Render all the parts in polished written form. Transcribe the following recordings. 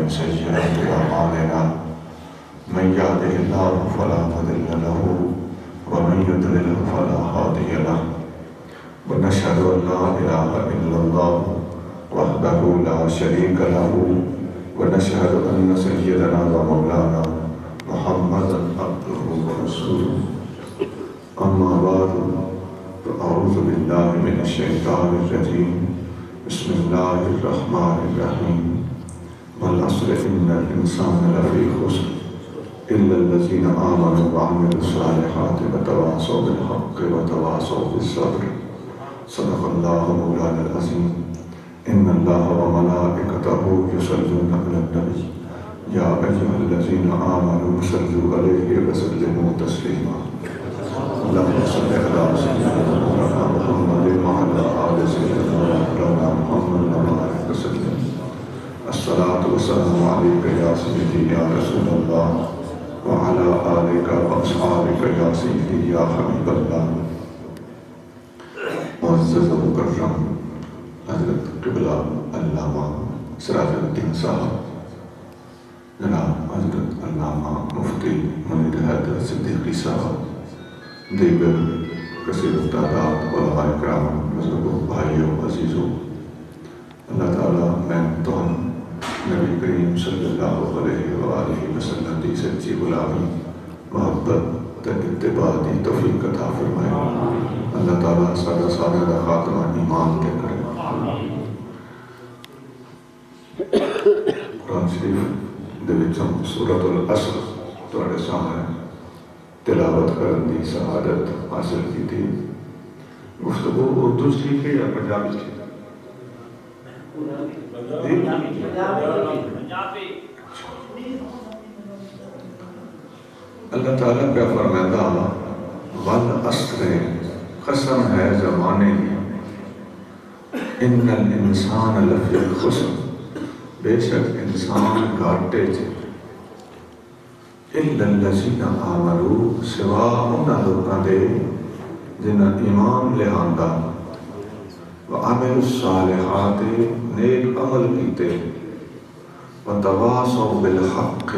ومن سيئات أعمالنا من يهده الله فلا مضل له ومن يضلل فلا هادي له ونشهد أن لا إله إلا الله وحده لا شريك له ونشهد أن سيدنا ومولانا محمدا عبده ورسوله أما بعد فأعوذ بالله من الشيطان الرجيم بسم الله الرحمن الرحيم والعصر إن الإنسان لفي خسر إلا الذين آمنوا وعملوا الصالحات وتواصوا بالحق وتواصوا بالصبر صدق الله مولانا العظيم إن الله وملائكته يصلون على النبي يا أيها الذين آمنوا صلوا عليه وسلموا تسليما اللهم صل على سيدنا محمد وعلى آل سيدنا محمد وبارك وسلم الصلاة والسلام عليك يا سيدي يا رسول الله وعلى آلك وأصحابك يا سيدي يا حبيب الله معزز و مکرم حضرت قبلہ علامہ سراج الدین صاحب، جناب حضرت علامہ مفتی منیر حیدر صدیقی صاحب، دیگر کثیر تعداد علماء کرام، بزرگوں، بھائیوں، عزیزوں، اللہ تعالیٰ میں تو ہم نبی کریم صلی اللہ علیہ وآلہ وسلم دی سچی غلامی محبت اتباع دی توفیق عطا فرمائے۔ اللہ تعالیٰ سارا دا خاتمہ ایمان کے کرے۔ قرآن شریف دے وچوں سورۃ العصر تواڈے سامنے تلاوت کرن دی سعادت حاصل کی تھی۔ گفتگو اردو ٹھیک ہے یا پنجابی ٹھیک ہے؟ اللہ تعالیٰ کیا فرماتا والعصر قسم ہے زمانے کی ان الانسان لفی خسر بے شک انسان گھاٹے چ الا الذین آمنوا سوا انہاں لوکاں دے جنہاں ایمان لہاندا وعملوا الصالحات نیک عمل کیتے وتواصوا بالحق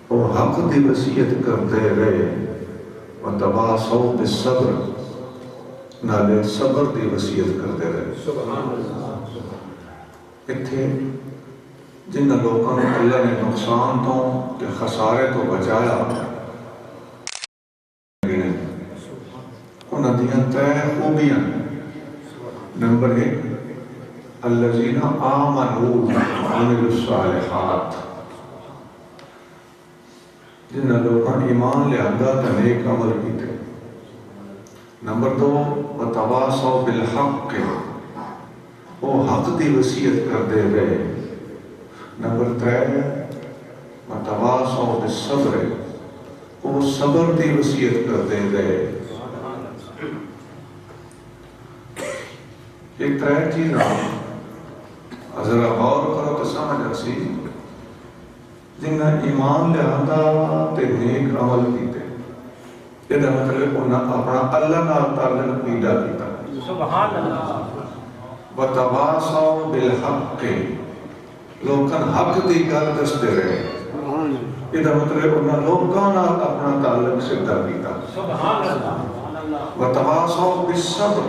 اور حق دی وصیت کرتے رہے وتواصوا بالصبر نالے صبر دی وصیت کرتے رہے۔ سبحان اللہ۔ اتھے جن لوگوں نے اللہ نے نقصان تو تے خسارے تو بچایا انہاں دیاں تے خوبیاں۔ نمبر 1 الذین آمنوا وعملوا الصالحات، جن لوگوں نے ایمان لیا تے نیک عمل کیتے۔ نمبر 2 وتواصوا بالحق، وہ حق دی وصیت کرتے رہے۔ نمبر 3 وتواصوا بالصبر، وہ صبر دی وصیت کرتے رہے۔ یہ 3 چیزاں ذرا غور کرو تو سمجھ آسی جنہاں ایمان لیا تے نیک عمل کیتے۔ یہ مطلب انہاں اپنا اللہ نال تعلق پیدا کیتا۔ سبحان اللہ۔ وتواصوا بالحق، لوکاں حق دی گل دستے رہے۔ یہ مطلب انہاں لوکاں نال اپنا تعلق سیدھا کیتا۔ سبحان اللہ۔ وتواصوا بالصبر،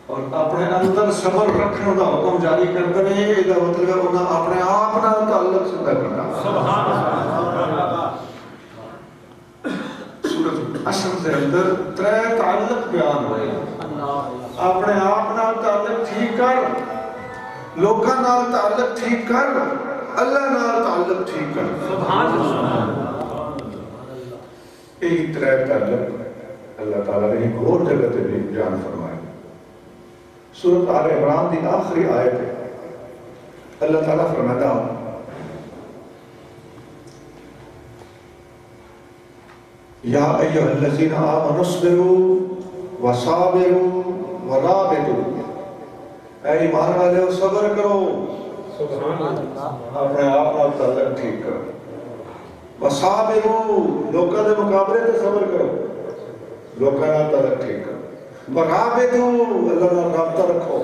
اور اپنے اندر صبر رکھنے دا حکم جاری کرتے رہے۔ یہ مطلب انہاں اپنے آپ نال تعلق سیدھا کیتا۔ سبحان اللہ۔ سورۃ العصر دے اندر 3 تعلق بیان ہوئے۔ اپنے آپ نال تعلق ٹھیک کر، لوکاں نال تعلق ٹھیک کر، اللہ نال تعلق ٹھیک کر۔ سبحان اللہ۔ یہ 3 تعلق اللہ تعالیٰ نے ایک اور جگہ تے بھی بیان فرمایا۔ سورۃ آل عمران دی آخری آیت ہے، اللہ تعالیٰ فرماتا یا ایھا الذین آمنوا اصبروا وصابروا ورابطوا، اے ایمان والے صبر کرو، سبحان اللہ، اپنے آپ نال تعلق ٹھیک کرو۔ وصابروا، لوکاں دے مقابلے تے صبر کرو، لوکاں نال تعلق ٹھیک کرو۔ ورابطو اللہ نال رابطہ رکھو،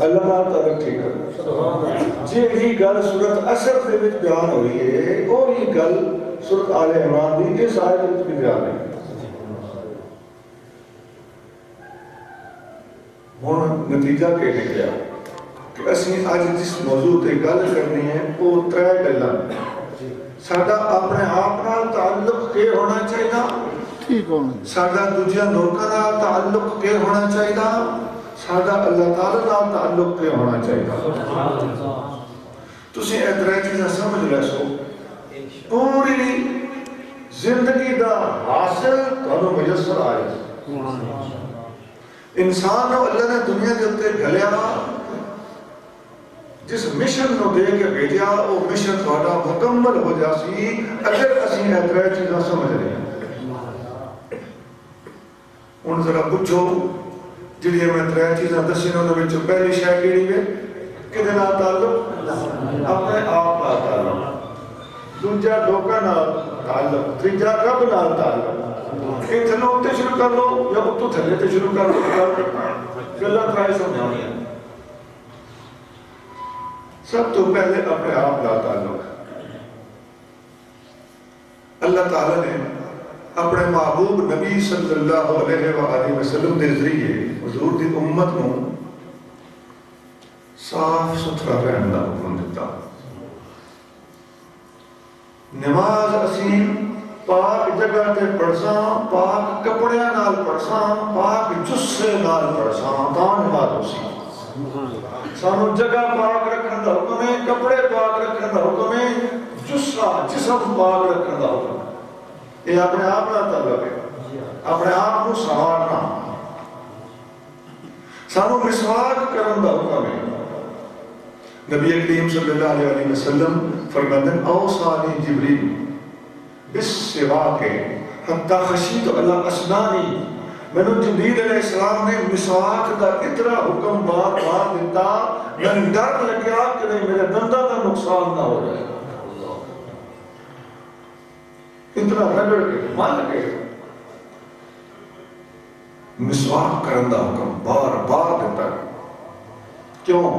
اللہ نال ترقی کرو۔ جیڑی گل سورۃ اثر دے وچ بیان ہوئی ہے وہی گل سورۃ آل عمران دی اس آیت وچ بھی بیان ہے۔ ہن نتیجہ کہ نکلیا کہ اسی اج جس موضوع تے گل کرنی ہے وہ ترے گلاں۔ ساڈا اپنے آپ نال تعلق کے ہونا چاہیے، ٹھیک ہونا، ساڈا دوجے لوکاں نال تعلق کے ہونا چاہیے، ساڈا اللہ تعالی نال تعلق کے ہونا چاہیے۔ تسی اے ترے چیزاں سمجھ لے سو، پوری زندگی دا حاصل تانوں میسر آئے۔ انسان نو اللہ نے دنیا کے اوتے گھلیا، جس مشن نو دے کے بھیجا وہ مشن تہاڈا مکمل ہو جاسی اگر اسی اے ترے چیزاں سمجھ لیں۔ ہن ذرا پوچھو جڑی میں ترے چیزاں دسی نے انہاں وچ پہلی شے کیڑی ہے؟ کدے نال تعلق؟ اپنے آپ نال تعلق، دوجا لوکاں نال تعلق، تیجا رب نال تعلق۔ یہ تھلے اتنے شروع کر لو یا اتو تھلے تے شروع کر لو، گلاں ترے سمجھاؤنیاں۔ سب تو پہلے اپنے آپ نال تعلق۔ اللہ تعالی نے اپنے محبوب نبی صلی اللہ علیہ وآلہ وسلم دے ذریعے حضور دی امت نو صاف ستھرا رہن دا حکم دیتا۔ نماز اسی پاک جگہ تے پڑھساں، پاک کپڑیاں نال پڑھساں، پاک جسے نال پڑھساں تاں نماز ہوسی۔ سانو جگہ پاک رکھن دا حکم ہے، کپڑے پاک رکھن دا حکم ہے، جسم پاک رکھن دا حکم ہے۔ یہ اپنے آپ نال تعلق ہے، اپنے آپ کو سنوارنا۔ سانو مسواک کرن دا حکم ہے۔ نبی کریم صلی اللہ علیہ وسلم فرماتے ہیں اوصانی جبریل بالسواک حتی خشیت علی اسنانی، میں نے جبریل علیہ السلام نے مسواک کا اتنا حکم بار بار دیتا، میں ڈر لگیا کہ میرے دنداں کا نقصان نہ ہو جائے، اتنا رگڑ کے مان کے مسواک کرن دا حکم بار بار دیتا۔ کیوں؟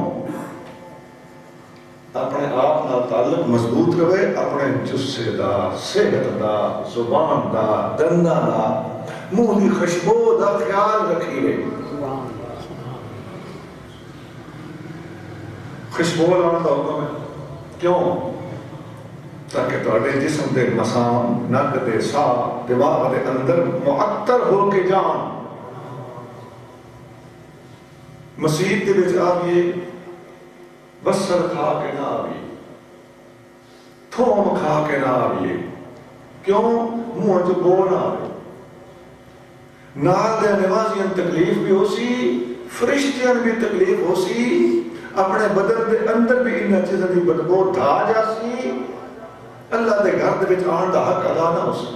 اپنے آپ نال تعلق مضبوط رہے، اپنے جسے دا، صحت دا، زبان دا، دنداں دا، منہ دی خوشبو دا خیال رکھیے۔ خوشبو لانا دا حکم ہے، کیوں؟ تاکہ تہاڈے جسم دے مسام، نک دے ساہ، دماغ دے اندر معطر ہو کے جان۔ مسجد دے وچ آئیے، بسر کھا کے نہ آئیے، تھوم کھا کے نہ آئیے، کیوں؟ منہ جو بو نہ آئے۔ نال دے نمازیاں تکلیف بھی ہو سی، فرشتیاں بھی تکلیف ہو سی، اپنے بدن دے اندر بھی انہاں چیزاں دی بدبو دھا جا سی، اللہ دے گھر دے وچ آن دا حق ادا نہ ہو سی۔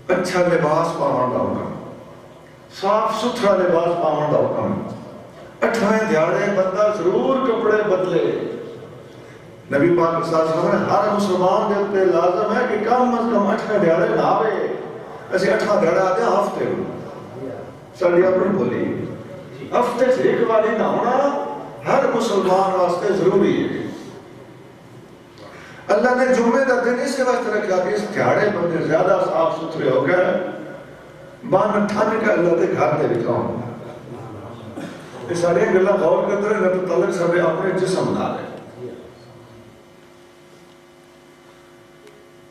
اچھا لباس پاون دا حکم، صاف ستھرا لباس پاون دا حکم۔ 8ویں دیہاڑے بندہ ضرور کپڑے بدلے۔ نبی پاک صلی اللہ علیہ وسلم نے ہر مسلمان دے تے لازم ہے کہ کم از کم 8ویں دیہاڑے نہاوے۔ اسی 8واں دیہاڑا آتے ہیں ہفتے میں، ساڈی اپنی بولی ہفتے سے ایک باری نہانا ہر مسلمان واسطے ضروری ہے۔ اللہ نے جمعے کا دن اس واسطے رکھا کہ اس دیہاڑے بندے زیادہ صاف ستھرے ہو گئے، بان ٹھن کے اللہ دے گھر دے وچ یہ ساری گلاں غور کرتے رہے، نہ تو تعلق سارے اپنے جسم نال ہے۔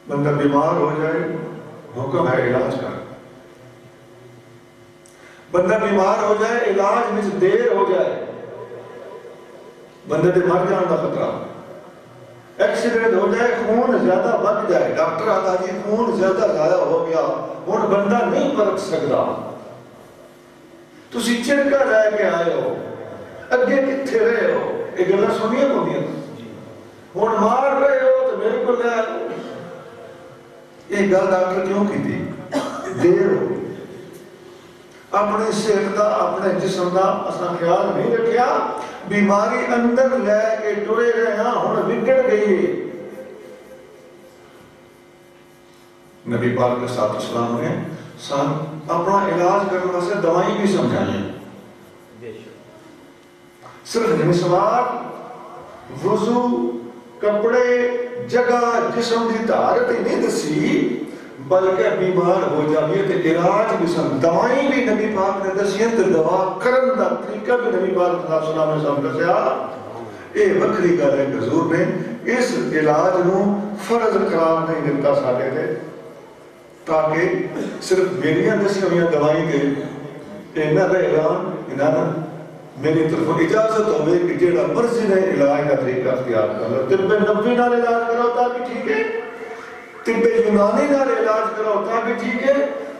بندہ بیمار ہو جائے حکم ہے علاج کا، بندہ بیمار ہو جائے علاج میں دیر ہو جائے، بندے دے مر جان کا خطرہ، ایکسیڈنٹ ہو جائے، خون زیادہ بڑھ جائے، ڈاکٹر آتا جی خون زیادہ ضائع ہو گیا، ہن بندہ نہیں پرکھ سکتا، تسی چرکا رہ کے آئے ہو، اگے کتھے رہے ہو، یہ گلاں سنیاں ہوندیاں، ہن مار رہے ہو تو میرے کو لے آئے۔ یہ گل ڈاکٹر کیوں کی تھی؟ دیر ہو اپنے صحت کا، اپنے جسم کا اساں خیال نہیں رکھیا، بیماری اندر لے کے ٹرے رہے ہاں، ہن بگڑ گئی۔ نبی پاک علیہ السلام نے اپنا علاج کرنے واسطے دوائیں بھی سمجھائیں. صرف مسواک، وضو، کپڑے، جگہ، جسم کی طہارت ہی نہیں دسی، بلکہ بیمار ہو جائے تو علاج بھی دوائیں بھی نبی پاک نے دسی تو دوا کرن دا طریقہ بھی نبی پاک علیہ السلام نے دسیا. یہ وکری گل ہے. حضور نے اس علاج نو فرض قرار نہیں دیتا سارے تے، تاکہ صرف میری دسی ہوئی دوائیں دے انہاں دا اعلان انہاں میری طرف اجازت ہوئے کہ جیڑا مرضی نے علاج کا طریقہ اختیار کر لو. طب نبوی نال علاج کرو تا بھی ٹھیک ہے، طب یونانی نال علاج کرو تا بھی ٹھیک ہے،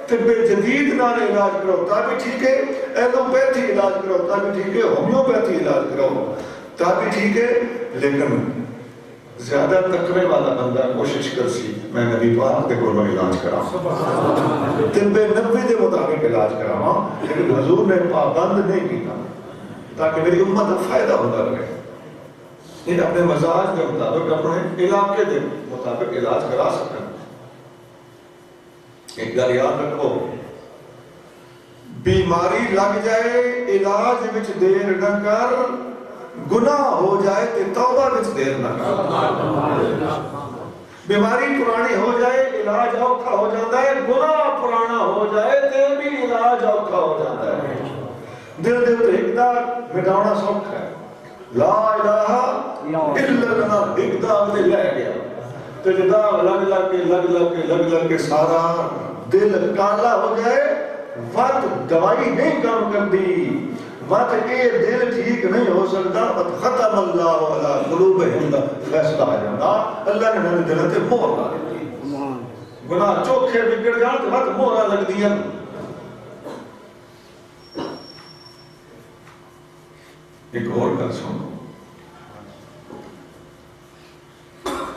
طب جدید نال علاج کرو تا بھی ٹھیک ہے، ایلوپیتھی علاج کرو تا بھی ٹھیک ہے، ہومیوپیتھی علاج کرو تا بھی ٹھیک ہے. لیکن زیادہ تقوی والا بندہ کوشش کر سی میں نبی پاک دے کولوں علاج کراں، طب نبوی دے مطابق علاج کراواں. لیکن حضور نے پابند نہیں کیتا تاکہ میری امت کا فائدہ ہوتا رہے. یہ اپنے مزاج کے مطابق، اپنے علاقے کے مطابق علاج کرا سکتے. ایک گل یاد رکھو، بیماری لگ جائے علاج وچ دیر نہ کر، گناہ ہو جائے تو توبہ وچ دیر نہ کر. بیماری پرانی ہو جائے علاج اوکھا ہو جاتا ہے، گناہ پرانا ہو جائے تو بھی علاج اوکھا ہو جاتا ہے. دل دل تو اقدار مٹاؤنا سوکھ ہے. لا الہ الا اللہ اقدار دے لے گیا تو جدا لگ لگ کے سارا دل کالا ہو جائے. وقت دوائی نہیں کام کرتی، وقت یہ دل ٹھیک نہیں ہو سکتا. ختم اللہ علی قلوبہم دا فیصلہ آ جاتا. اللہ نے میرے دل تے مہر لا دی. گناہ چوکھے بگڑ جان تو وقت مہر لگ دی. ایک اور گل سنو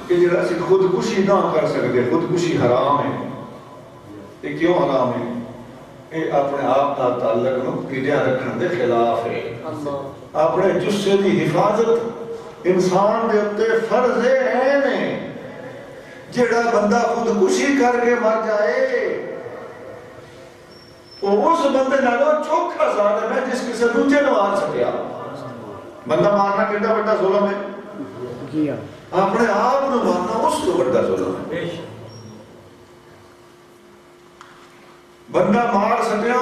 کہ جڑا اسی خودکشی نہ کر سکتے، خودکشی حرام ہے. یہ کیوں حرام ہے؟ یہ اپنے آپ کا تعلق نو پیڑیاں رکھنے دے خلاف ہے. اپنے جسے دی حفاظت انسان دے اتے فرض عین ہے. جڑا بندہ خودکشی کر کے مر جائے وہ اس بندے نالوں چوکھا ظالم ہے جس کسی دوجے نو مار سکیا. بندہ مارنا کتنا بڑا ظلم ہے، اپنے آپ نو مارنا اس کو بڑا ظلم ہے. بندہ مار سکیا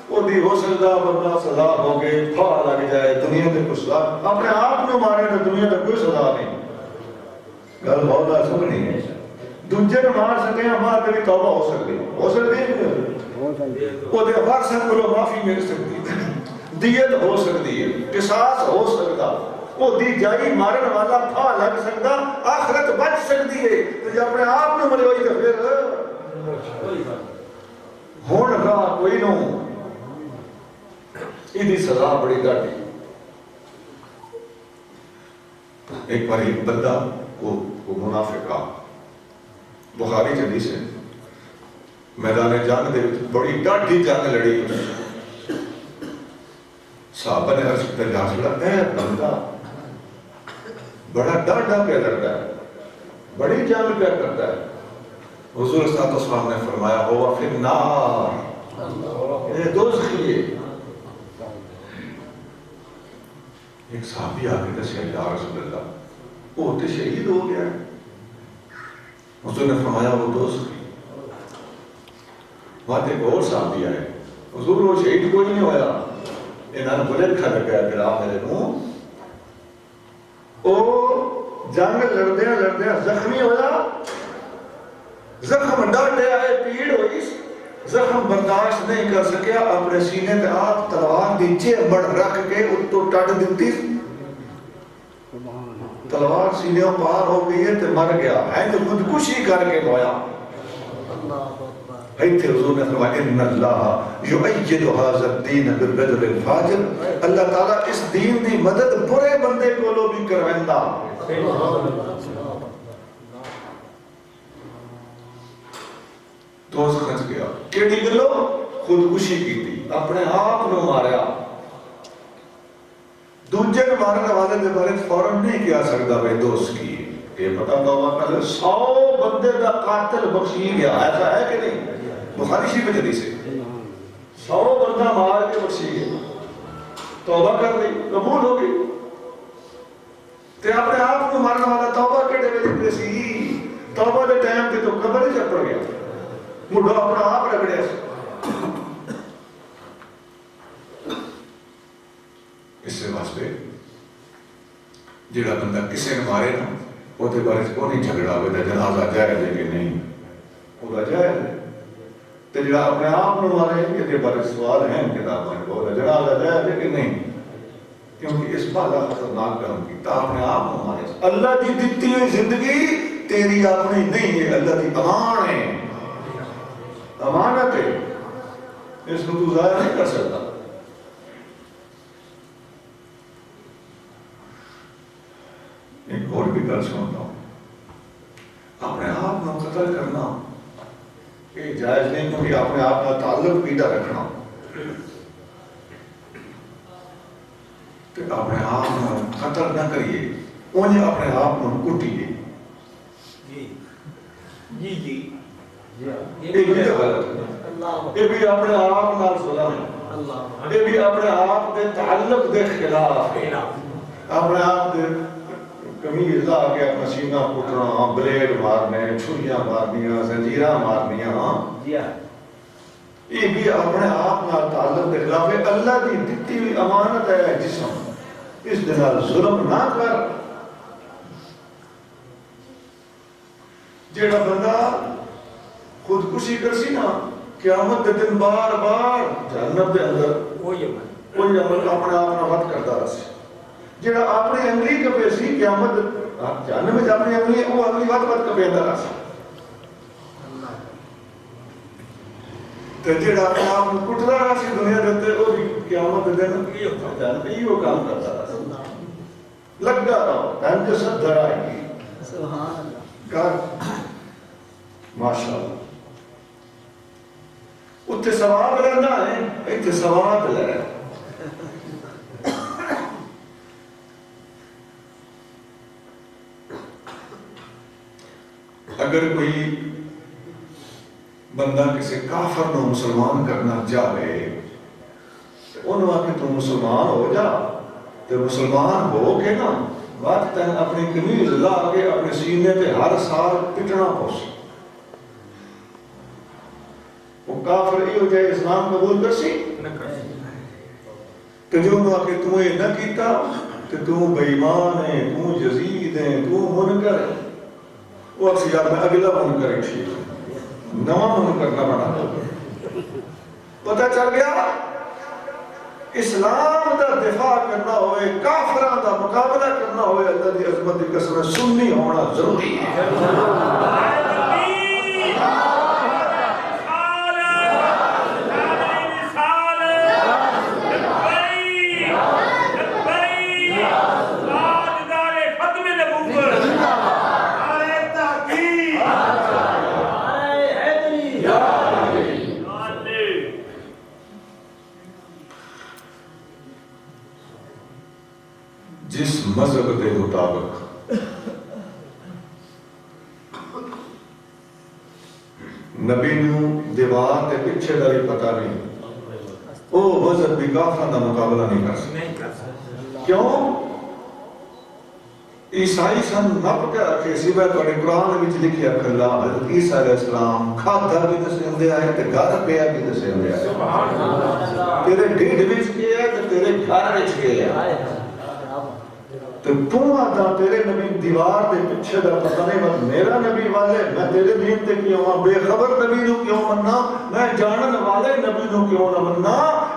وہ بھی ہو سکتا بندہ سزا ہو گئے پھا لگ جائے دنیا کے کچھ سزا، اپنے آپ نو مارے تو دنیا کا کوئی سزا نہیں. گل بہت سمجھنی ہے. دوجے نو مار سکیا مار کے بھی توبہ ہو سکتی ہے وہ دے وارثاں کو معافی مل سکتی ہے، دیت ہو سکتی ہے، قصاص ہو سکتا، وہ دی جائی مارن والا پھا لگ سکتا، آخرت بچ سکتی ہے. تو جب اپنے آپ نو مرے ہوئی تو پھر ہون راہ کوئی نو یہ سزا بڑی گاٹی. ایک بار ایک بندہ وہ منافق بخاری جدی سے میدان جنگ دے بڑی ڈاڈی جنگ لڑی. صحابہ نے عرض کیا یا رسول اللہ، اے بندہ بڑا ڈاڈا پہ لڑتا ہے، بڑی جنگ پہ کرتا ہے. حضور صلی اللہ علیہ وسلم نے فرمایا ہوا فی النار، یہ دوزخی ہے. ایک صحابی آگے دسیا یا رسول اللہ وہ تو شہید ہو گیا ہے. حضور نے فرمایا وہ دوزخی. وہاں ایک اور صحابی آئے، حضور وہ شہید کوئی نہیں ہویا، انہوں نے بلٹ کھا لگا گرا میرے منہ. وہ جنگ لڑدیا زخمی ہویا، زخم ڈاٹے آئے، پیڑ ہوئی، زخم برداشت نہیں کر سکیا، اپنے سینے تے آپ تلوار دی چیمبڑ رکھ کے اتو ٹٹ دیتی. تلوار سینے پار ہو گئی ہے تے مر گیا ہے تو خودکشی کر کے گویا. ایتھے حضور نے فرمایا ان اللہ یؤید ھذا الدین بالرجل الفاجر، اللہ تعالیٰ اس دین دی مدد برے بندے کو لو بھی کرویندا. دوست کھنچ گیا کیڑی گلو خودکشی کی تھی، اپنے آپ نو ماریا. دوجے نے مارنے والے دے بارے فوراً نہیں کیا سکتا بھائی دوست کی یہ پتہ توبہ کر لے. 100 بندے کا قاتل بخشی گیا، ایسا ہے کہ نہیں؟ بخاری شریف میں حدیث ہے 100 بندہ مار کے بخشی گیا، توبہ کر لی، قبول ہو گئی، تے اپنے آپ کو مارنے والا توبہ کے ڈے میں سی، توبہ دے ٹائم تے تو قبر ہی چپڑ گیا، مڈا اپنا آپ رگڑیا سی۔ اس سے واسطے جڑا بندہ کسی نے مارے نا وہ دے بارے کو نہیں جھگڑا ہوئے دا جنازہ جائز ہے کہ نہیں، وہ دا جائز ہے، تے جڑا اپنے آپ نے مارے یہ دے بارے سوال ہیں کتاب میں، وہ دا جنازہ جائز ہے کہ نہیں، کیونکہ اس بھالا خطرناک کام کیتا اپنے آپ کو مارے۔ اللہ دی دیتی ہوئی زندگی تیری اپنی نہیں ہے، اللہ دی امان ہے، امانت ہے، اس کو تو ضائع نہیں کر سکتا۔ ایک اور بھی گل سنتا ہوں، اپنے آپ کو قتل کرنا یہ جائز نہیں، کیونکہ اپنے آپ کا تعلق پیدا رکھنا، تو اپنے آپ کو قتل نہ کریے، انہیں اپنے آپ کو کٹیے، یہ بھی غلط ہے، یہ بھی اپنے آپ نال ظلم ہے، یہ بھی اپنے آپ کے تعلق دے خلاف، اپنے آپ کے کمیز لا کے اپنا سینہ پٹنا، بلیڈ مارنے، چھریاں مارنیاں، زنجیراں مارنیاں، یہ بھی اپنے آپ نال تعلق دے خلاف ہے۔ اللہ کی دتی ہوئی امانت ہے جسم، اس دے نال ظلم نہ کر۔ جیڑا بندہ خودکشی کرسی نا قیامت دے دن بار بار جہنم دے اندر کوئی عمل اپنے آپ نہ وقت کرتا رہا سی، جیڑا اپنی انگلی کپے سی قیامت جہنم میں اپنی انگلی وہ انگلی وقت کپے اندر رہا سی، تے جیڑا اپنے آپ کو کٹدا رہا سی دنیا دے تے وہ بھی قیامت دے دن جہنم یہ وہ کام کرتا رہا سی، لگا رہو تن جسد دھرائے گی، سبحان اللہ، کر ماشاءاللہ، اتنے ثواب لینا ہے، اتنے ثواب لے رہے۔ اگر کوئی بندہ کسی کافر نو مسلمان کرنا چاہے انہوں آکے تو مسلمان ہو جا، تو مسلمان ہو کے نا بات تین اپنی قمیض لا کے اپنے سینے پہ ہر سال پٹنا پوسی، وہ کافر ہی ہو جائے اسلام قبول کر سی، تو جو انہوں آکے تمہیں یہ نہ کیتا کہ تم بیمان ہے، تم جزید ہے، تم منکر ہے، وہ اکسی یاد میں اگلا منکر ہے ٹھیک، نواں منکر نہ بنا، پتہ چل گیا اسلام دا دفاع کرنا ہوئے، کافران دا مقابلہ کرنا ہوئے، اللہ دی عظمت دی قسم سنی ہونا ضروری ہے۔ جس مذہب کے مطابق نبی نو دیوار کے پیچھے کا بھی پتہ نہیں، وہ مذہب بھی کافروں کا مقابلہ نہیں کر سکتا، کیوں؟ عیسائی سن نپ کے رکھے سی، میں تو قرآن وچ لکھیا کھلا حضرت عیسیٰ علیہ السلام کھادا بھی دسے آئے تے گھر پیا بھی دسے آئے، تیرے ڈھڈ وچ گیا تے تیرے گھر وچ گیا، تو تم آتا تیرے نبی دیوار دے پیچھے دا پتہ نہیں، بس میرا نبی والے میں تیرے دین تے کیوں ہاں، بے خبر نبی نو کیوں مننا، میں جانن والے نبی نو کیوں نہ مننا،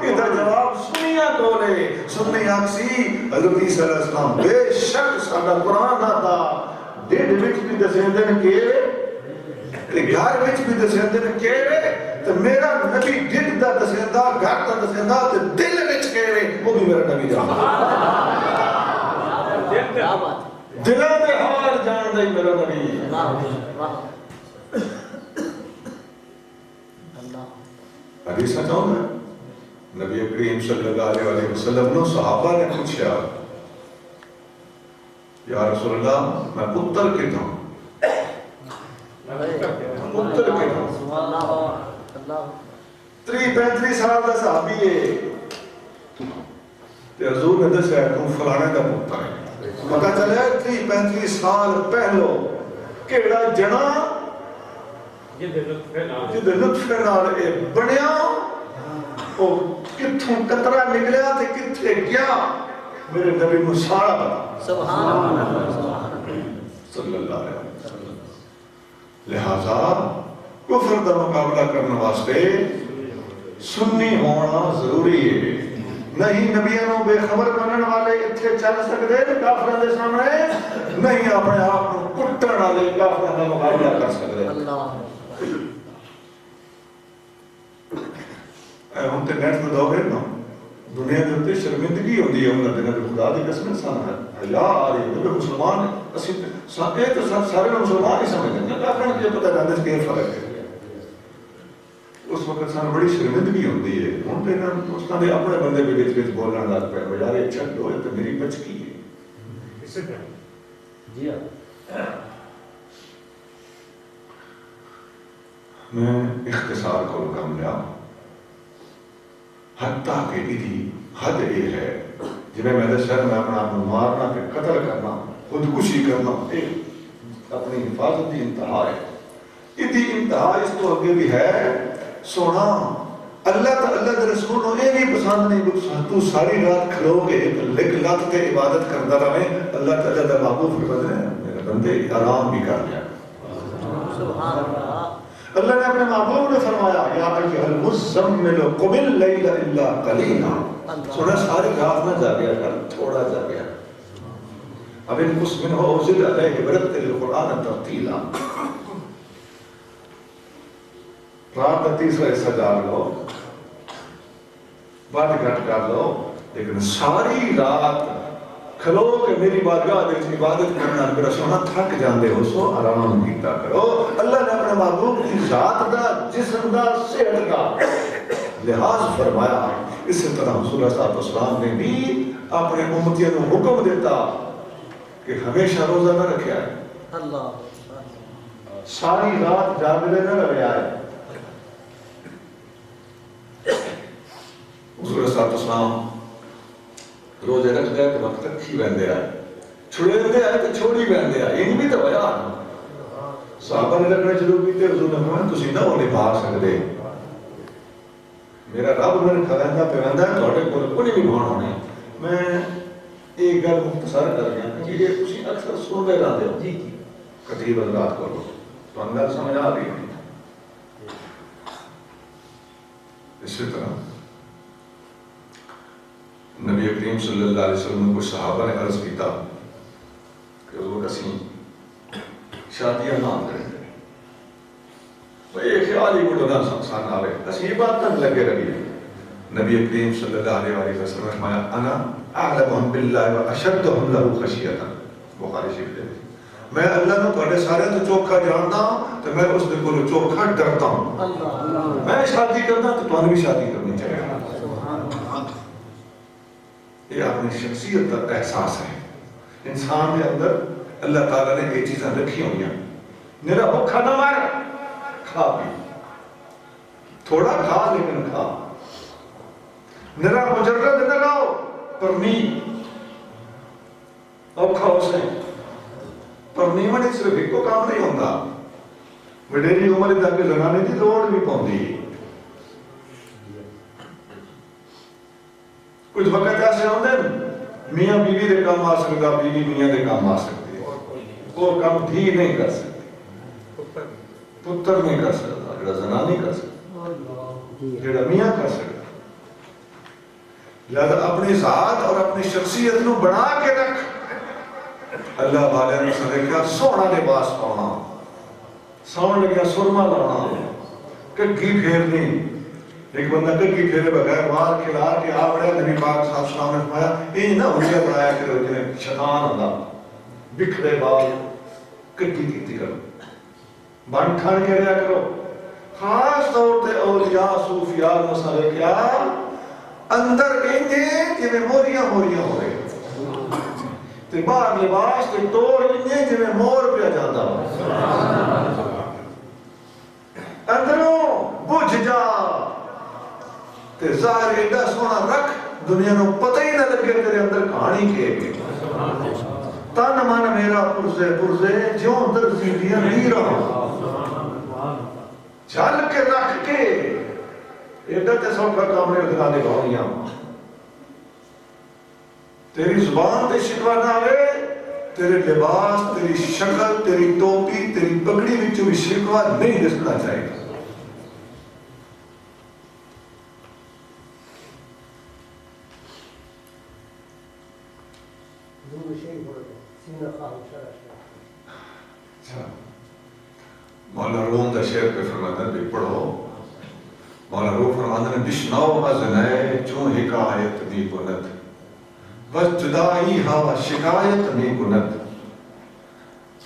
ادھر جواب سنیا کولے، سنی آکسی حضرت عیسیٰ علیہ السلام بے شک ساڈا قرآن آتا ڈیڈ وچ بھی دسیندے نے کہ گھر وچ بھی دسیندے نے کہ میرا نبی ڈیڈ دا دسیندا گھر دا دسیندا تے دل وچ کہ وہ بھی میرا نبی جاندا، دلوں کے حال جان دے میرا نبی۔ حدیث میں چاہوں گا نبی کریم صلی اللہ علیہ وسلم نے صحابہ نے پوچھا یا رسول اللہ میں پتر کتا ہوں، پتر کے 35 سال کا صحابی ہے تے حضور نے دسیا تو فلانے دا پتر ہے پتہ چلیا 35 سال پہلو کیڑا جنا جدے لطف نال اے بنیا او کتھوں قطرہ نکلیا تے کتھے گیا میرے نبی کو سارا پتا سبحان اللہ صلی اللہ علیہ وسلم لہذا کفر دا مقابلہ کرنے واسطے سنی ہونا ضروری ہے نہیں نبیوں بے خبر بننے والے اتھے چل سکتے کافروں دے سامنے نہیں اپنے آپ کو کٹن والے کافروں دا مقابلہ کر سکتے ہم تے نیٹ میں دور ہے نا دنیا کے اتنے شرمندگی ہوتی ہے انہوں نے خدا دی قسم سان ہے حیا آ رہی ہے مسلمان اسی یہ تو سارے مسلمان ہی سمجھتے ہیں کافروں کو پتہ نہیں کہ فرق ہے اس وقت سان بڑی شرمندگی ہوتی ہے ہوں تو اس نے اپنے بندے کے بچ بولنا لگ پہ یار یہ چھڈ دو یہ تو میری بچکی ہے جی میں اختصار کو کم لیا حتیٰ کہ ادھی حد یہ ہے جنہیں میں شہر میں اپنا آپ مارنا کہ قتل کرنا خودکشی کرنا اپنی حفاظت کی انتہا ہے ادھی انتہا اس کو آگے بھی ہے سونا اللہ کے رسول کو یہ بھی پسند نہیں تو ساری رات کھلو گے لکھ لات تے عبادت کرتا رہے اللہ تعالیٰ کا محبوب فرماتے ہیں میرے بندے آرام بھی کر لیا سبحان اللہ اللہ نے اپنے محبوب نے فرمایا یا ایھا المزمل قم اللیل الا قلیلا سونا ساری رات میں جاگیا کر تھوڑا جاگیا اب ان قسم منہ اوزل علیہ ورتل القرآن ترتیلا رات کا تیسرا حصہ جاگ لو بات گھٹ کر لو لیکن ساری رات کھلو کہ میری بارگاہ دے وچ عبادت کرنا میرا سونا تھک جاندے ہو سو آرام کیتا کرو اللہ نے اپنے محبوب کی ذات دا جسم دا صحت دا لحاظ فرمایا اسی طرح رسول اللہ صلی اللہ علیہ وسلم نے بھی اپنے امتیوں کو حکم دیتا کہ ہمیشہ روزہ نہ رکھیا ہے اللہ ساری رات جاگنے نہ رہیا ہے رسول اللہ صلی اللہ علیہ وسلم روزے رکھ دے تو وقت رکھی بندے آئے چھوڑے دے آئے تو چھوڑی بندے آئے یہ بھی تو بیان صحابہ نے رکھنے شروع کیتے حضور نے فرمایا تسی نہ وہ نبھا سکتے میرا رب میں کھڑا پیوندہ ہے تھوڑے کو نہیں نبھانا ہونے میں ایک گل مختصر کر گیا کہ یہ تسی اکثر سن دے رہتے ہو کتیب حضرات کرو تو اندر سمجھ آ رہی ہے اسی طرح نبی کریم صلی اللہ علیہ وسلم کو صحابہ نے عرض کیتا کہ حضور اسی شادیاں نہ کریں بھئی خیال ہی بڑھو نہ سان آوے اسی یہ بات تک لگے رہی نبی کریم صلی اللہ علیہ وسلم نے فرمایا انا اعلمہم باللہ و اشدہم لہو خشیتا بخاری شریف دے میں اللہ نے تھوڑے سارے تو چوکھا جانتا ہوں تو میں اس دن کو چوکھا ڈرتا ہوں میں شادی کرنا تو تمہیں بھی شادی کرنی چاہیے یہ اپنی شخصیت کا احساس ہے انسان کے اندر اللہ تعالیٰ نے یہ چیزیں رکھی ہوئی ہیں میرا بھوکا نہ مر کھا پی تھوڑا کھا لیکن کھا میرا مجرد نہ رہو پر نہیں اور کھاؤ سے پر نہیں میں صرف ایک کو کام نہیں ہوتا وڈیری عمر تک زنانے کی لوڑ بھی پاؤندی کچھ وقت ایسے ہوتے ہیں میاں بیوی دے کام آ سکتا بیوی میاں دے کام آ سکتی ہے وہ کام دھی نہیں کر سکتی پتر نہیں کر سکتا جڑا زنا نہیں کر سکتا جڑا میاں کر سکتا لہذا اپنی ذات اور اپنی شخصیت نو بنا کے رکھ اللہ والے نے سنے کیا سونا لباس پاؤنا سون لگیا سرما لانا کگھی پھیرنی ایک بندہ کگھی پھیرے بغیر وار کھلار کے آ بڑے نبی پاک صاحب سلام نے فرمایا یہ نہ ہوئے بنایا کرو جنہیں شیطان ہوتا بکھرے بال کگھی کیتی کرو بن ٹھان کے رہا کرو خاص طور تے اولیاء صوفیاء مسئلے کیا اندر انہیں جنہیں موریاں موریاں ہو رہے تے باہر لباس تے توڑ انہیں جنہیں مور پہ جاتا تے ظاہر ایڈا سونا رکھ دنیا نو پتہ ہی نہ لگے تیرے اندر کہانی کے تن من میرا پرزے پرزے جو اندر زیدیاں نہیں رہا چل کے رکھ کے ایڈا تے سوکھا کام نے دکھانے گاؤنیاں تیری زبان تے شکوہ نہ آئے تیرے لباس تیری شکل تیری ٹوپی تیری پگڑی وچوں بھی شکوہ نہیں دسنا چاہیے مولا روم دا شعر پہ فرماندن بھی پڑھو مولا روم فرماندن بشنو از نئے چون حکایت دی کند بس جدائی ہوا شکایت نہیں کند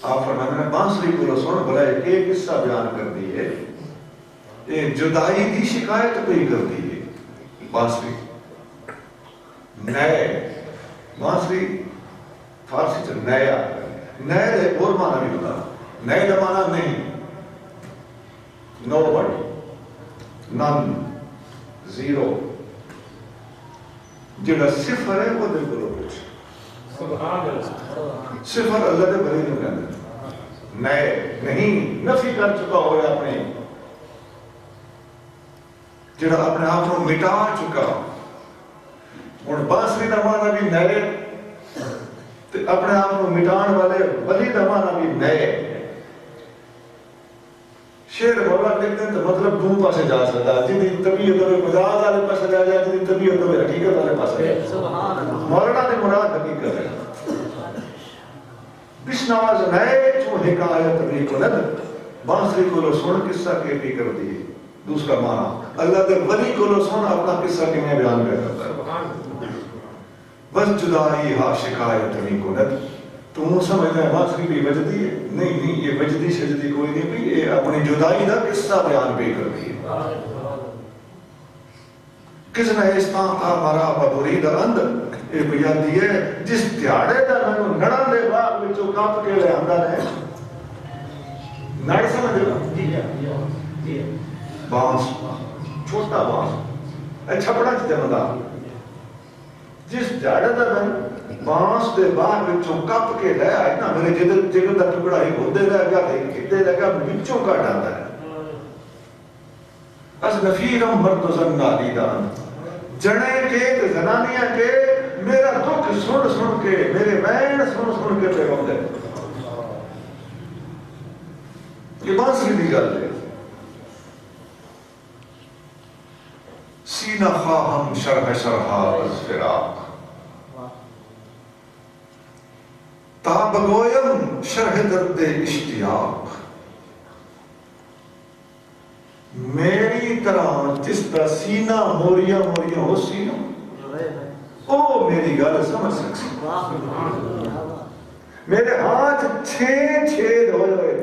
آپ فرماندن بانسری کو رسول بلائے ایک قصہ بیان کر دی ہے ایک جدائی دی شکایت پہ کر دی ہے بانسری نئے بانسری فارسی سے نیا نئے دے اور معنی بھی ہوتا نئے دا معنی نہیں nobody none zero جڑا صفر ہے وہ دل کو کچھ صفر اللہ دے بھلے نہیں کہتے نئے نہیں نفی کر چکا ہو ہے اپنے جڑا اپنے آپ کو مٹا چکا اور بانسری دا معنی بھی نئے اپنے آپ کو مٹان والے ولی دمانا بھی نئے شیر مولا لکھتے ہیں تو مطلب دوں پاسے جا سکتا ہے جنہی طبیعت ہوئے مجاز والے پاسے جا جائے جنہی طبیعت ہوئے حقیقت والے پاسے مولانا نے مراد حقیقت ہے بشنواز نئے چون حکایت بھی کند بانسری کو لو سن قصہ کیٹی کر دی دوسرا معنی اللہ دے ولی کو لو سن اپنا قصہ کی میں بیان کرتا ہے بس جدائی ہا شکایت نہیں کند تو سمجھنا ہے بانسری بھی وجدی ہے نہیں یہ وجدی شجدی کوئی نہیں بھی یہ اپنی جدائی دا قصہ بیان بھی کر دی کس نے اس طرح مرا ببرید اندر یہ بیان دی ہے جس دیاڑے دا میں نڑن دے باغ وچوں کپ کے لے آندا ہے نڑ سمجھ لو بانس چھوٹا بانس چھپڑا چ جمدا جس دیاڑے دا میں بانس دے باغ وچوں کپ کے لے آئے نا میرے جگر دا ٹکڑا ہی ہوندے رہ گیا کتے لگا وچوں کٹ آندا ہے از نفیرم مرد زن نادیدان جنے کے تے زنانیاں کے میرا دکھ سن سن کے میرے وین سن سن کے پہ ہوندے یہ بانسری دی گل ہے سینہ خواہم شرح شرحا از فراق تاب گویم شرح درد اشتیاق میری طرح جس طرح سینہ موریاں موریاں ہو سینہ او میری گل سمجھ سکسی میرے ہاتھ 6 چھید ہوئے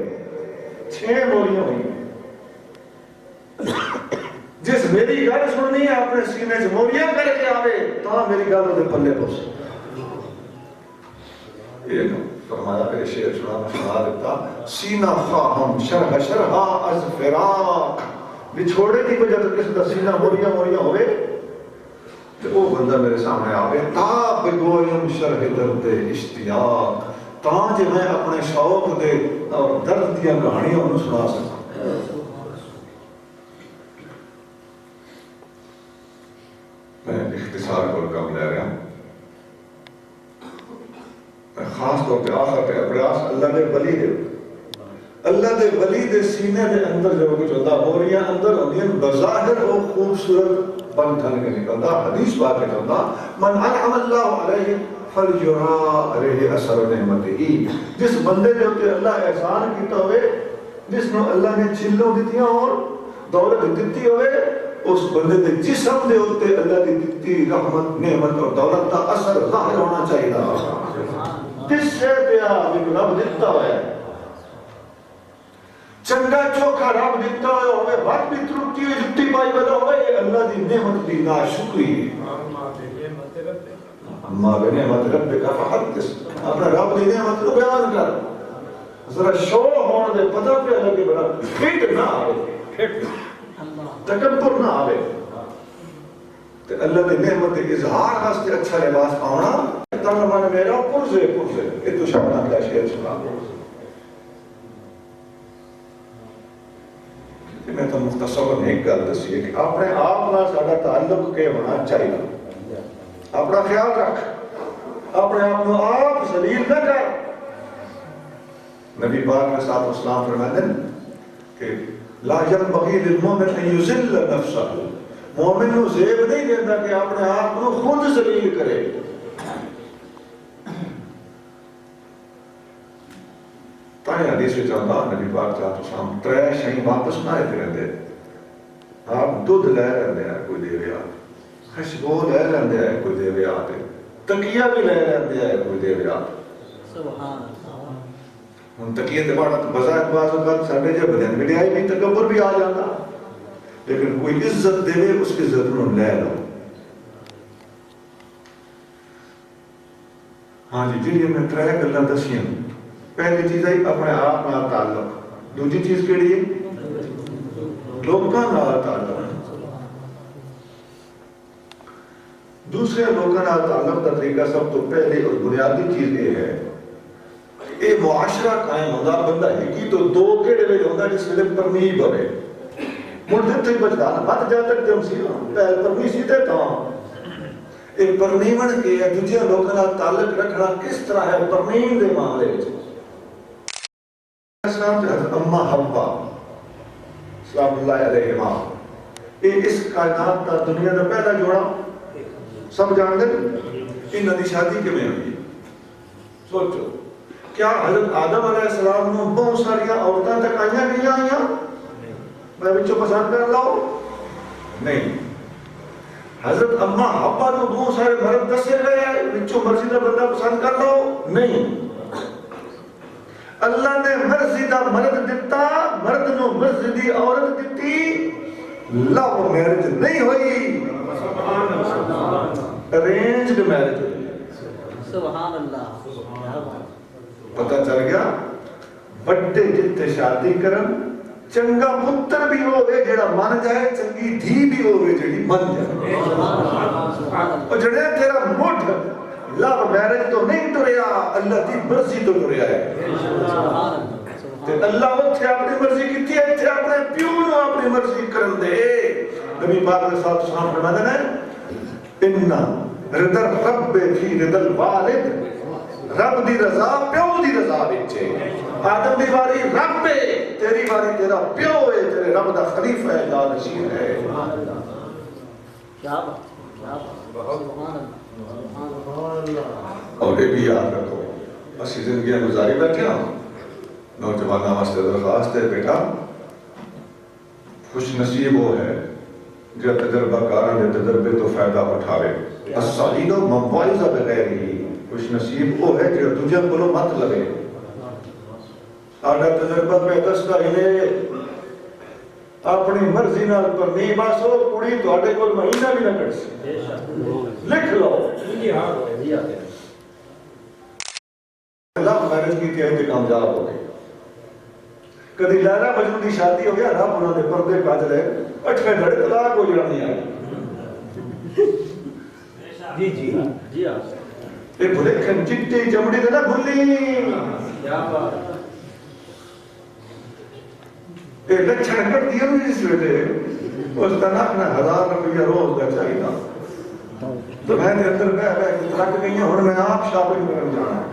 6 موریاں ہوئی جس میری گل سننی ہے اپنے سینے سے موریاں کر کے آوے تو میری گل ہوتے پلے پوس یہ فرمایا پھر شعر سنا دیتا سینہ خواہم شرح شرحا از فراق بچھوڑے کی وجہ تو کس کا سینہ موریاں موریاں ہوئے تو وہ بندہ میرے سامنے آوے تاب گویم شرح درد اشتیاق تاں جو میں اپنے شوق دے اور درد دیا کہانیاں انہوں سنا سکتا میں اختصار کو کم لے رہا ہوں میں خاص طور پہ آخر پہ اپریاس اللہ دے ولی دے سینے دے اندر جو کچھ ہوتا موریاں اندر ہوتی ہیں بظاہر وہ خوبصورت بن تھن کے نکلتا حدیث بات کے ہوتا من انعم اللہ علیہ فلیرا علیہ اثر نعمتہی جس بندے نے ہوتے اللہ احسان کیتا ہوئے جس نے اللہ نے چھلوں دیتیاں اور دولت دیتی ہوئے اس بندے دے جسم دے ہوتے اللہ دی دیتی رحمت نعمت اور دولت دا اثر ظاہر ہونا چاہیے کس سے پیا رب دیتا ہوئے چنگا چوکھا رب دیتا ہوئے وقت بھی ترکی ہوئی جتی پائی بدا ہوئے یہ اللہ دی نعمت دی ناشکری اما بنعمت رب کا فحدث اپنا رب دی نعمت کو بیان کر ذرا شو ہونے دے پتہ پہ اللہ کے بڑا پھٹ نہ آئے تکبر نہ آئے تو اللہ کی نعمت اظہار واسطے اچھا لباس پاؤنا تم من میرا پرزے پرزے یہ تو شبنا کا شعر سنا میں تو مختصر ایک گل دسی ہے کہ اپنے آپ نال ساڈا تعلق کے ہونا چاہیے اپنا خیال رکھ اپنے آپ کو آپ ذلیل نہ کر نبی پاک علیہ الصلوۃ والسلام فرماتے ہیں کہ لا ينبغي للمؤمن ان يذل نفسه مومن کو زیب نہیں دیتا کہ اپنے آپ کو خود ذلیل کرے تائیں حدیث میں چاہتا نبی پاک علیہ السلام ترے شہیں واپس نہ آئے رہتے آپ دودھ لے رہتے ہیں کوئی دے ویا خشبو لے رہتے ہیں کوئی دے ویا تکیہ بھی لے رہتے ہیں کوئی دے ویا سبحان اللہ ہم تکیہ تے باڑا بظاہر بعض اوقات ساڈے جے بدن میں آئی بھی تکبر بھی آ جاتا لیکن کوئی عزت دے اس کی عزت نو لے لو ہاں جی جی میں ترے گلاں دسیاں پہلی چیز ہے اپنے آپ نال تعلق دوسری چیز کیڑی ہے لوکاں نال تعلق دوسرے لوکاں نال تعلق کا طریقہ سب تو پہلے اور بنیادی چیز یہ ہے یہ معاشرہ قائم ہوتا بندہ ہے کہ تو دو کیڑے ویلے ہوتا جس ویلے پرمیب ہوئے مڑ دے بچتا بچ جا تک جم سی پہل پرمیسی تے تھا ایک پرمیمن کے دوسرے لوکاں نال تعلق رکھنا کس طرح ہے پرمیم دے معاملے وچ حضرت اماں حوا سلام اللہ علیہما یہ اس کائنات کا دنیا کا پہلا جوڑا سب جان دیں انہوں نے شادی کیویں ہوئی سوچو کیا حضرت آدم علیہ السلام نے بہت ساری عورتیں تک آئیاں میں بچوں پسند کر لاؤ نہیں حضرت اماں حوا نے بہت سارے مرد دسے گئے بچوں مرضی کا بندہ پسند کر لاؤ نہیں اللہ نے مرضی دا مرد دیتا مرد نو مرضی دی عورت دیتی لو میرج نہیں ہوئی ارینجڈ میرج ہوئی سبحان اللہ پتہ چل گیا بڑے جتے شادی کرن چنگا پتر بھی ہوئے جڑا من جائے چنگی دھی بھی ہوئے جڑی من جائے اور جڑے تیرا مٹھ لو میرج تو نہیں ٹریا اللہ دی مرضی تو ٹریا ہے اللہ اتھے اپنی مرضی کیتی ہے اتھے اپنے پیو نو اپنی مرضی کرن دے نبی پاک علیہ السلام فرماتے ہیں انّا رضا رب فی رضا الوالد رب دی رضا پیو دی رضا بچے آدم دی باری رب ہے تیری باری تیرا پیو ہے تیرے رب دا خلیفہ ہے لا نشیر ہے کیا بات سبحان اللہ اور یہ بھی یاد رکھو اسی زندگیاں گزاری بیٹھے ہوں نوجوانہ واسطے درخواست ہے بیٹا خوش نصیب وہ ہے جو تجربہ کارا جو تجربے تو فائدہ اٹھاوے الصالین و مموائزہ بغیر ہی خوش نصیب وہ ہے جو تجھے بلو مت لگے آڈا تجربہ پہ دستا انہیں اپنی مرضی نال پر نہیں باسو کڑی تو آڈے کو مہینہ بھی نہ کر سی لکھ لو لو میرج کی تھی ہے کامیاب ہو گئی کدی لیلا مجنوں کی شادی ہو گیا رب انہوں نے پردے کاج لے 8ویں گھڑے طلاق ہو جانی آئی جی جی جی یہ بھلے کھن چٹی چمڑی دے نا بھلی یہ لچھن کر دیا نہیں اس ویلے اس کا ناکنا 1000 روپیہ روز کا چاہیے تو میں نے اندر بہ کے ترک گئی ہوں میں آپ شاپنگ کرنے جانا ہے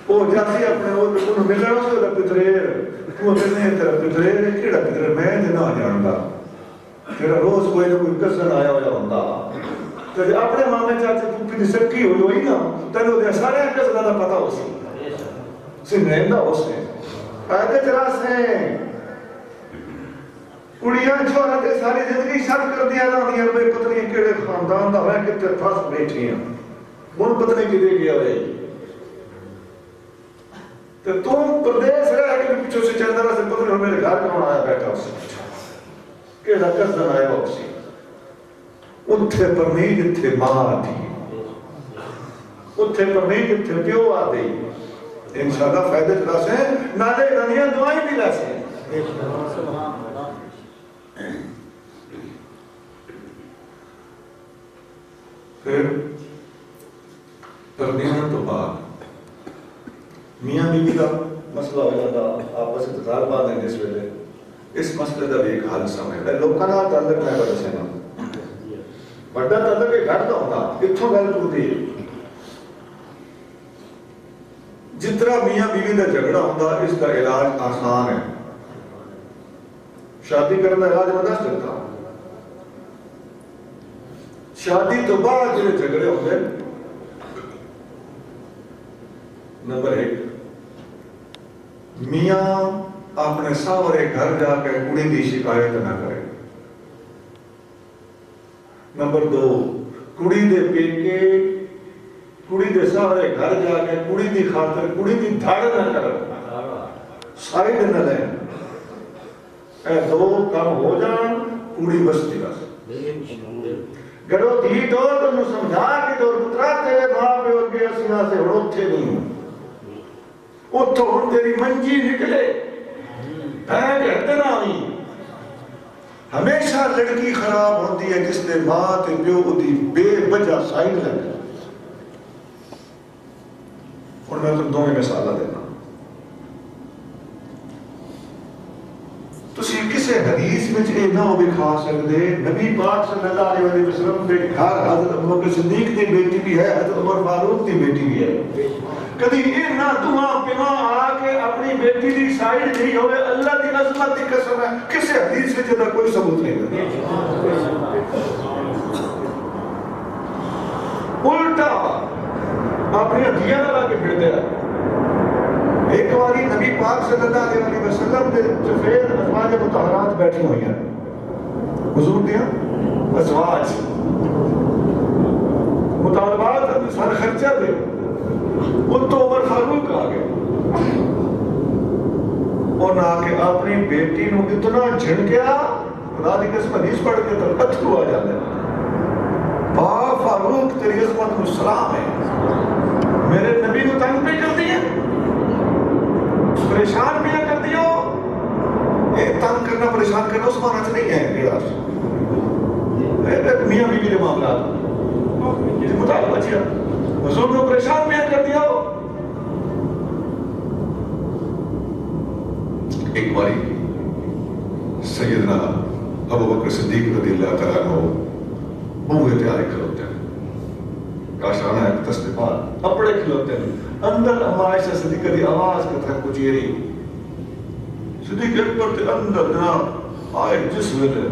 وہ جاتی اپنے انہوں ملنا سے وہ پتریر وہ ملنے ہیں تیرا پتریر کیڑا پتریر میں نہ جانتا تیرا روز کوئی نہ کوئی کسن آیا ہویا ہوندہ تو اپنے مامے چاچے پوپی دی سکی ہوئی ہوئی نا تینوں دے سارے کسنہ دا پتا ہو سی نہندہ ہو سی فائدے تراس ہیں کڑیاں چھوڑا تے ساری زندگی شرط کر دیا نا دیا میں پتنی کیڑے خاندان دا ہوئے کتے پاس بیٹھی ہیں ان پتنی کی دے گیا ہوئے تو تم پردیس رہے کہ پچھو سے چندرہ سے پتنی ہو میرے گھر کون آیا بیٹھا ہو سی کہ لکس دن آئے ہو سی اتھے پر نہیں جتھے ماں تھی اتھے پر نہیں جتھے پیو آتے انشاءاللہ فائدے تراس ہیں نالے دنیا دعائیں بھی لاسے پھر تربیت تو بعد میاں بیوی کا مسئلہ ہو جاتا آپس میں تضاد باندھیں جس ویلے اس مسئلے کا بھی ایک حل سمجھتا ہے لوگوں کا تعلق میں بڑا سینا بڑا تعلق کے گھر کا ہوتا اتھوں گل ٹوٹی جتنا میاں بیوی کا جھگڑا ہوتا اس کا علاج آسان ہے شادی کرنے کا علاج میں دس دیتا شادی تو بعد جو جھگڑے ہوتے نمبر 1 میاں اپنے ساورے گھر جا کے کڑی دی شکایت نہ کرے نمبر 2 کڑی دے پیکے کڑی دے ساورے گھر جا کے کڑی دی خاطر کڑی دی دھاڑ نہ کرے سائڈ نہ لیں اے 2 کام ہو جان کڑی بستی بس گرو دھی دو تو سمجھا کہ دور پترا تیرے ماں پہ ہو گیا سینا سے اڑوتھے نہیں ہوں اتھو ہن تیری منجی نکلے پہن رہتے نہ ہوئی ہمیشہ لڑکی خراب ہوتی ہے جس نے ماں تے پیو دی بے وجہ سائڈ لگ اور میں تم دونوں مثالہ دینا تسی کسے حدیث میں یہ نہ ہو بھی کھا سکتے نبی پاک صلی اللہ علیہ وسلم کے گھر حضرت ابوبکر صدیق کی بیٹی بھی ہے حضرت عمر فاروق کی بیٹی بھی ہے کبھی یہ نہ دعا پیما آ کے اپنی بیٹی دی سائڈ نہیں ہوئے اللہ دی عظمت دی قسم ہے کسے حدیث میں جدا کوئی ثبوت نہیں کرتا الٹا اپنی دیا لگا کے پھرتے ہیں ایک باری نبی پاک صلی اللہ علیہ وسلم نے سفید ازواج مطہرات بیٹھی ہوئی ہیں حضور دیا ازواج مطالبات سر خرچہ دے ان تو عمر فاروق آ گئے اور نہ کہ اپنی بیٹی نو اتنا جھڑ گیا خدا دی قسم حدیث پڑھ کے تو اتھرو آ جاتے ہیں با فاروق تیری عظمت کو سلام ہے میرے نبی کو تنگ پہ کرتی ہے پریشان بھی نہ کر دیو ایک تنگ کرنا پریشان کرنا اس معنی نہیں ہے میرا میاں بیوی کے معاملات یہ مطالبہ چاہیے حضور کو پریشان بھی نہ کر دیو ایک باری سیدنا ابوبکر صدیق رضی اللہ تعالیٰ عنہ بوئے تیاری کھلوتے ہیں کاشانہ ایک تصدیقات اپڑے کھلوتے ہیں اندر عائشہ صدیقہ دی آواز کے تھا کچھ یہ صدیق اکبر تے اندر جناب آئے جس ویلے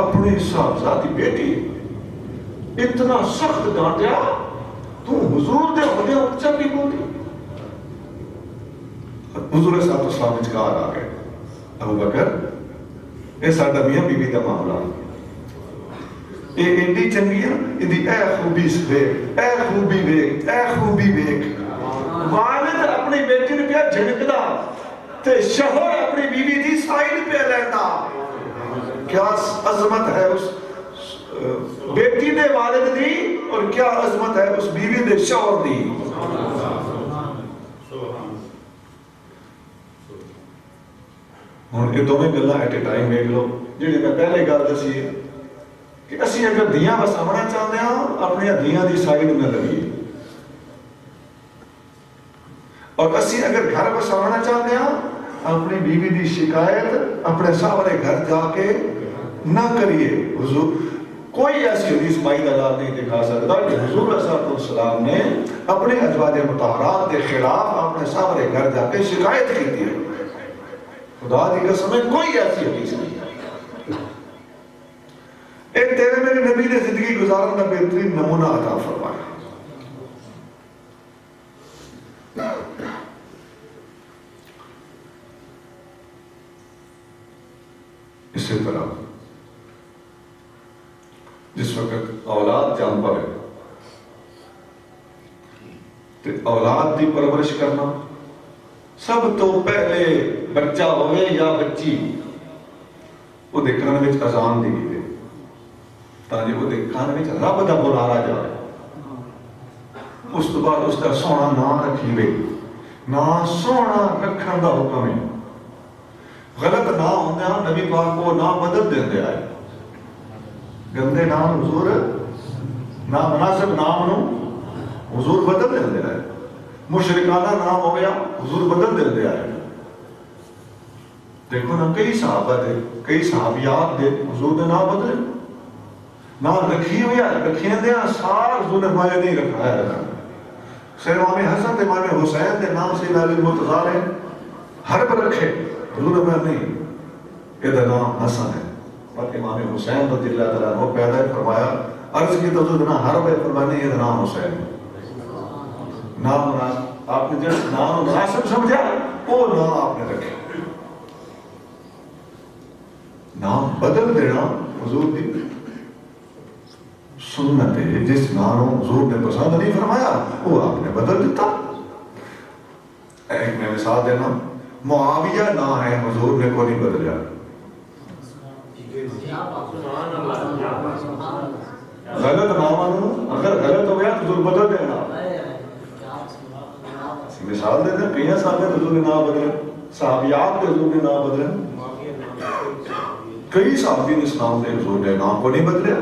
اپنی صاحبزادی بیٹی اتنا سخت ڈانٹیا تو حضور دے ہونے اچھا بھی بولتی حضور صاحب تو اسلام اچکار آ گئے ابو بکر یہ ساڈا میاں بیوی کا معاملہ یہ ایڈی چنگی ہے یہ اے خوبی ویک اے خوبی ویک اے خوبی ویک والد اپنی بیٹی نے پیا جھڑکدا تے شوہر اپنی بیوی دی سائیڈ پہ لینا کیا عظمت ہے اس بیٹی دے والد دی اور کیا عظمت ہے اس بیوی دے شوہر دی ہن یہ دونوں گلاں ایٹ اے ٹائم ویکھ لو جڑی میں پہلے گل دسی کہ اسی اگر دیاں وساونا چاہتے ہیں اپنی دیاں دی سائیڈ میں لگیے اور اسی اگر گھر وساونا چاہتے ہیں اپنی بیوی دی شکایت اپنے ساورے گھر جا کے نہ کریے حضور کوئی ایسی حدیث مائی دلال نہیں دکھا سکتا کہ حضور صلی اللہ علیہ وسلم نے اپنے ازواج مطہرات کے خلاف اپنے ساورے گھر جا کے شکایت کی تھی خدا دی قسم ہے کوئی ایسی حدیث نہیں ایک تیرے میرے نبی نے زندگی گزارنے کا بہترین نمونہ عطا فرمایا اسی طرح جس وقت اولاد جان پر ہے تو اولاد دی پرورش کرنا سب تو پہلے بچہ ہوئے یا بچی وہ دیکھنے میں اذان دی گئی تاکہ وہ دیکھنے میں رب دا بلاوا جائے اس تو بعد اس کا سونا نام رکھی گئی نام سونا رکھنے دا حکم ہے غلط نام ہوندے ہیں نبی پاک کو نام بدل دیندے آئے گندے نام حضور نامناسب نام نو حضور بدل دے ہے، مشرکانہ نام ہو گیا حضور بدل دے ہے۔ دیکھو نا کئی صحابہ دے کئی صحابیات دے حضور دے نام بدلے، نام رکھی ہوئی ہے رکھیں دے سار حضور نے مایا نہیں رکھا ہے رکھا۔ سر امام حسن تے امام حسین دے نام سے علی المرتضیٰ ہے حرب رکھے حضور میں نہیں، یہ نام حسن ہے، اور امام حسین رضی اللہ تعالیٰ عنہ پیدا ہے فرمایا عرض کی تو حضور نام حرب ہے فرمایا نہیں یہ نام حسین ہے۔ نام آپ نے جس نام مناسب سمجھا وہ نام آپ نے رکھے۔ نام بدل دینا حضور دی سنت ہے، جس نام حضور نے پسند نہیں فرمایا وہ آپ نے بدل دیتا۔ ایک میں مثال دینا، معاویہ نام ہے حضور نے کو نہیں بدلیا، غلط نام اگر غلط ہو گیا تو حضور بدل دینا۔ مثال دیتے ہیں کئی صحابہ حضور نے نام بدلے، صحابیات کے حضور نے نام بدلے، کئی صحابی نے اسلام دے حضور نے نام کو نہیں بدلے۔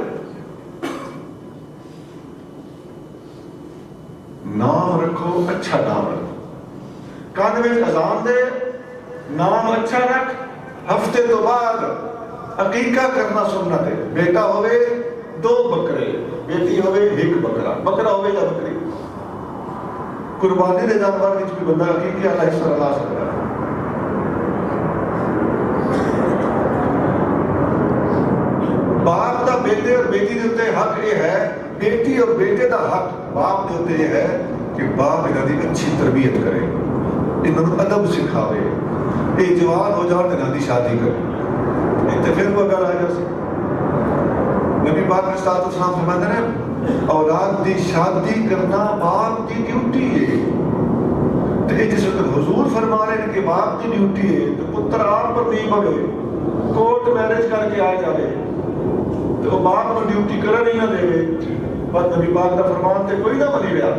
نام رکھو اچھا نام رکھو، کان میں اذان دے نام اچھا رکھ، ہفتے تو بعد عقیقہ کرنا سنت ہے، بیٹا ہوئے 2 بکرے، بیٹی ہوئے 1 بکرا، بکرا ہوئے یا بکری، قربانی دے جانور وچ بھی بندہ عقیقے اللہ حصہ لا سکتا ہے۔ باپ دا بیٹے اور بیٹی دے اوتے حق یہ ہے، بیٹی اور بیٹے دا حق باپ دے اوتے یہ ہے کہ باپ انہاں دی اچھی تربیت کرے، انہاں نوں ادب سکھاوے، یہ جوان ہو جاؤ تے انہاں دی شادی کرے۔ تے پھر وہ گل آ جاسی نبی پاک نے صلی اللہ علیہ وسلم فرماتے ہیں اولاد دی شادی کرنا باپ دی ڈیوٹی ہے۔ تے جس وقت حضور فرما رہے ہیں کہ باپ دی ڈیوٹی ہے تو پتر آپ پر نہیں پڑے، کورٹ میرج کر کے آ جائے تو باپ کو ڈیوٹی کرا نہیں نہ دے گئے، بس نبی پاک کا فرمان تے کوئی نہ بنی رہا،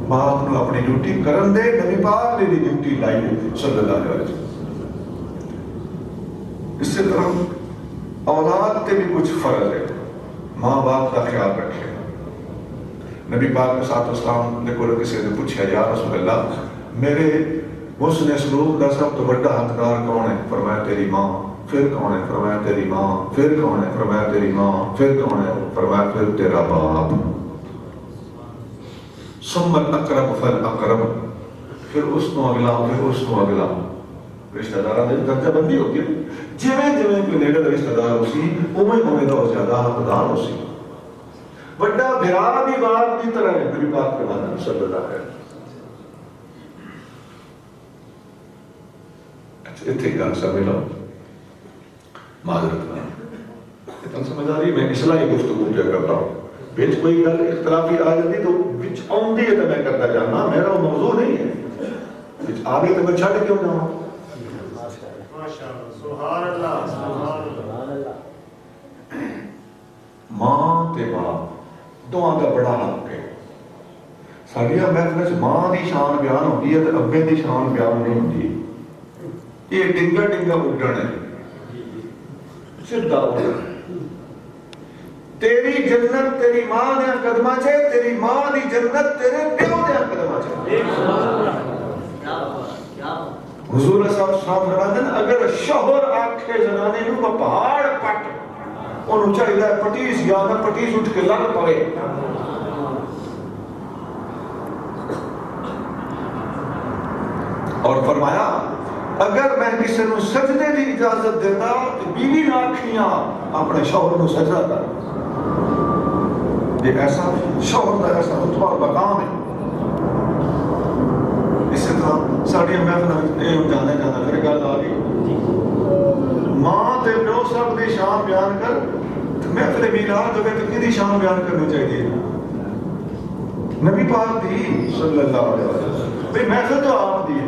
باپ کو اپنی ڈیوٹی کرن دے، نبی پاک نے ڈیوٹی لائی ہے صلی اللہ علیہ وسلم۔ اس سے طرح اولاد تے بھی کچھ فرض ہے، ماں باپ کا خیال رکھے۔ نبی پاک نے صلی اللہ علیہ وسلم نے کو کسی نے پوچھا یا رسول اللہ میرے حسن سلوک کا سب تو بڑا حقدار کون ہے؟ فرمایا تیری ماں۔ پھر کون ہے؟ فرمایا تیری ماں۔ پھر کون ہے؟ فرمایا تیری ماں۔ پھر کون ہے؟ فرمایا پھر تیرا باپ۔ ثم الاقرب فالاقرب، پھر اس کو اگلا، پھر اس کو اگلا۔ رشتہ داروں میں درجہ بندی ہوتی ہے، جویں جویں کوئی نیڑے دا رشتہ دار ہوسی اوویں اوویں دا زیادہ حقدار ہوسی۔ بڑا بھرا بھی باپ کی طرح ہے، نبی پاک فرماتے ہیں صلی اللہ علیہ وسلم۔ اچھا اتنے گل سمجھ لو، معذرت اتنا سمجھداری میں اصلاحی گفتگو کیا کرتا ہوں، بیچ کوئی گل اختلافی آ جاتی تو بچ آؤندی ہے تو میں کرتا جانا، میرا وہ موضوع نہیں ہے، بچ آگے تو میں چھڑ کیوں جاؤں۔ سبحان اللہ سبحان اللہ۔ ماں تے باپ دونوں کا بڑا حق ہے۔ ساڈیاں محفل ماں دی شان بیان ہوتی ہے تو ابے دی شان بیان نہیں ہوتی، یہ ڈنگا ڈنگا اڈن ہے، سیدھا اڈن۔ تیری جنت تیری ماں دے قدماں چ، تیری ماں دی جنت تیرے پیو دے قدماں چ۔ حضور صلی اللہ علیہ وسلم فرماتے ہیں اگر شوہر آکھے زنانے نو پہاڑ پٹ، انہوں چاہیے پٹیس یا نہ پٹیس اٹھ کے لگ پڑے۔ اور فرمایا اگر میں کسی نو سجدے دی اجازت دیتا تو بیوی نہ آکھیاں اپنے شوہر نو سجدہ کر۔ یہ ایسا شوہر دا ایسا رتبہ اور مقام ہے۔ اسی طرح ساڑی محفل اے جانے جانا پھر گل آ گئی ماں تے پیو سب دی شان بیان کر، محفل میلاد ہوئے تو کدی شان بیان کرنی چاہیے؟ نبی پاک دی صلی اللہ علیہ وسلم۔ بھئی محفل تو آپ دی ہے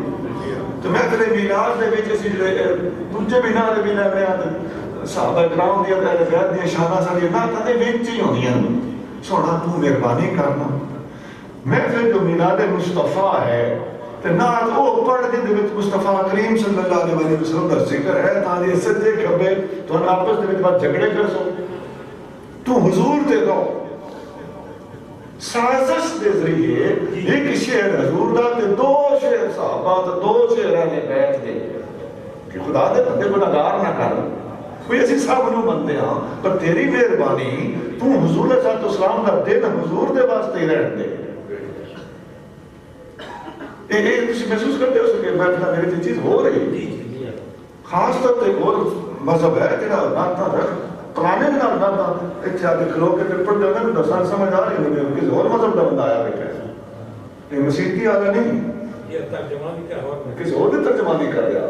تو محفل میلاد دے وچ اسی دوجے بنا دے بھی لے آتے صحابہ کرام دی اہل بیت دی شاناں ساڈی نعتاں دے وچ ہی ہوندیاں، سونا تو مہربانی کرنا۔ محفل جو میلاد مصطفیٰ ہے تے نعت او پڑھ دے وچ مصطفیٰ کریم صلی اللہ علیہ وسلم دا ذکر ہے، تاں دے سجدے کھبے تو آپس دے وچ جھگڑے کر سو، تو حضور تے دو سازش دے ذریعے ایک شعر حضور دا تے دو شعر صحابہ تے دو شعر اہل بیت دے کہ خدا دے بندے گناہگار نہ کر کوئی اسی سب نو بندے ہاں پر تیری مہربانی تو حضور صلی اللہ علیہ وسلم دا دین حضور دے واسطے رہن دے یہ تسی محسوس کرتے ہو سکے بیٹھنا میری تے چیز ہو رہی خاص طور تے اور مذہب ہے تیرا ناتا ہے قرآن میں ناتا ایک آگے کھلو کے پیپر جانا میں دسان سمجھ آ رہی ہوگی کسی اور مذہب کا بندہ آیا بیٹھا ہے یہ مسیحی آگا نہیں یہ ترجمہ بھی کیا ہوا کسی اور بھی ترجمہ نہیں کر گیا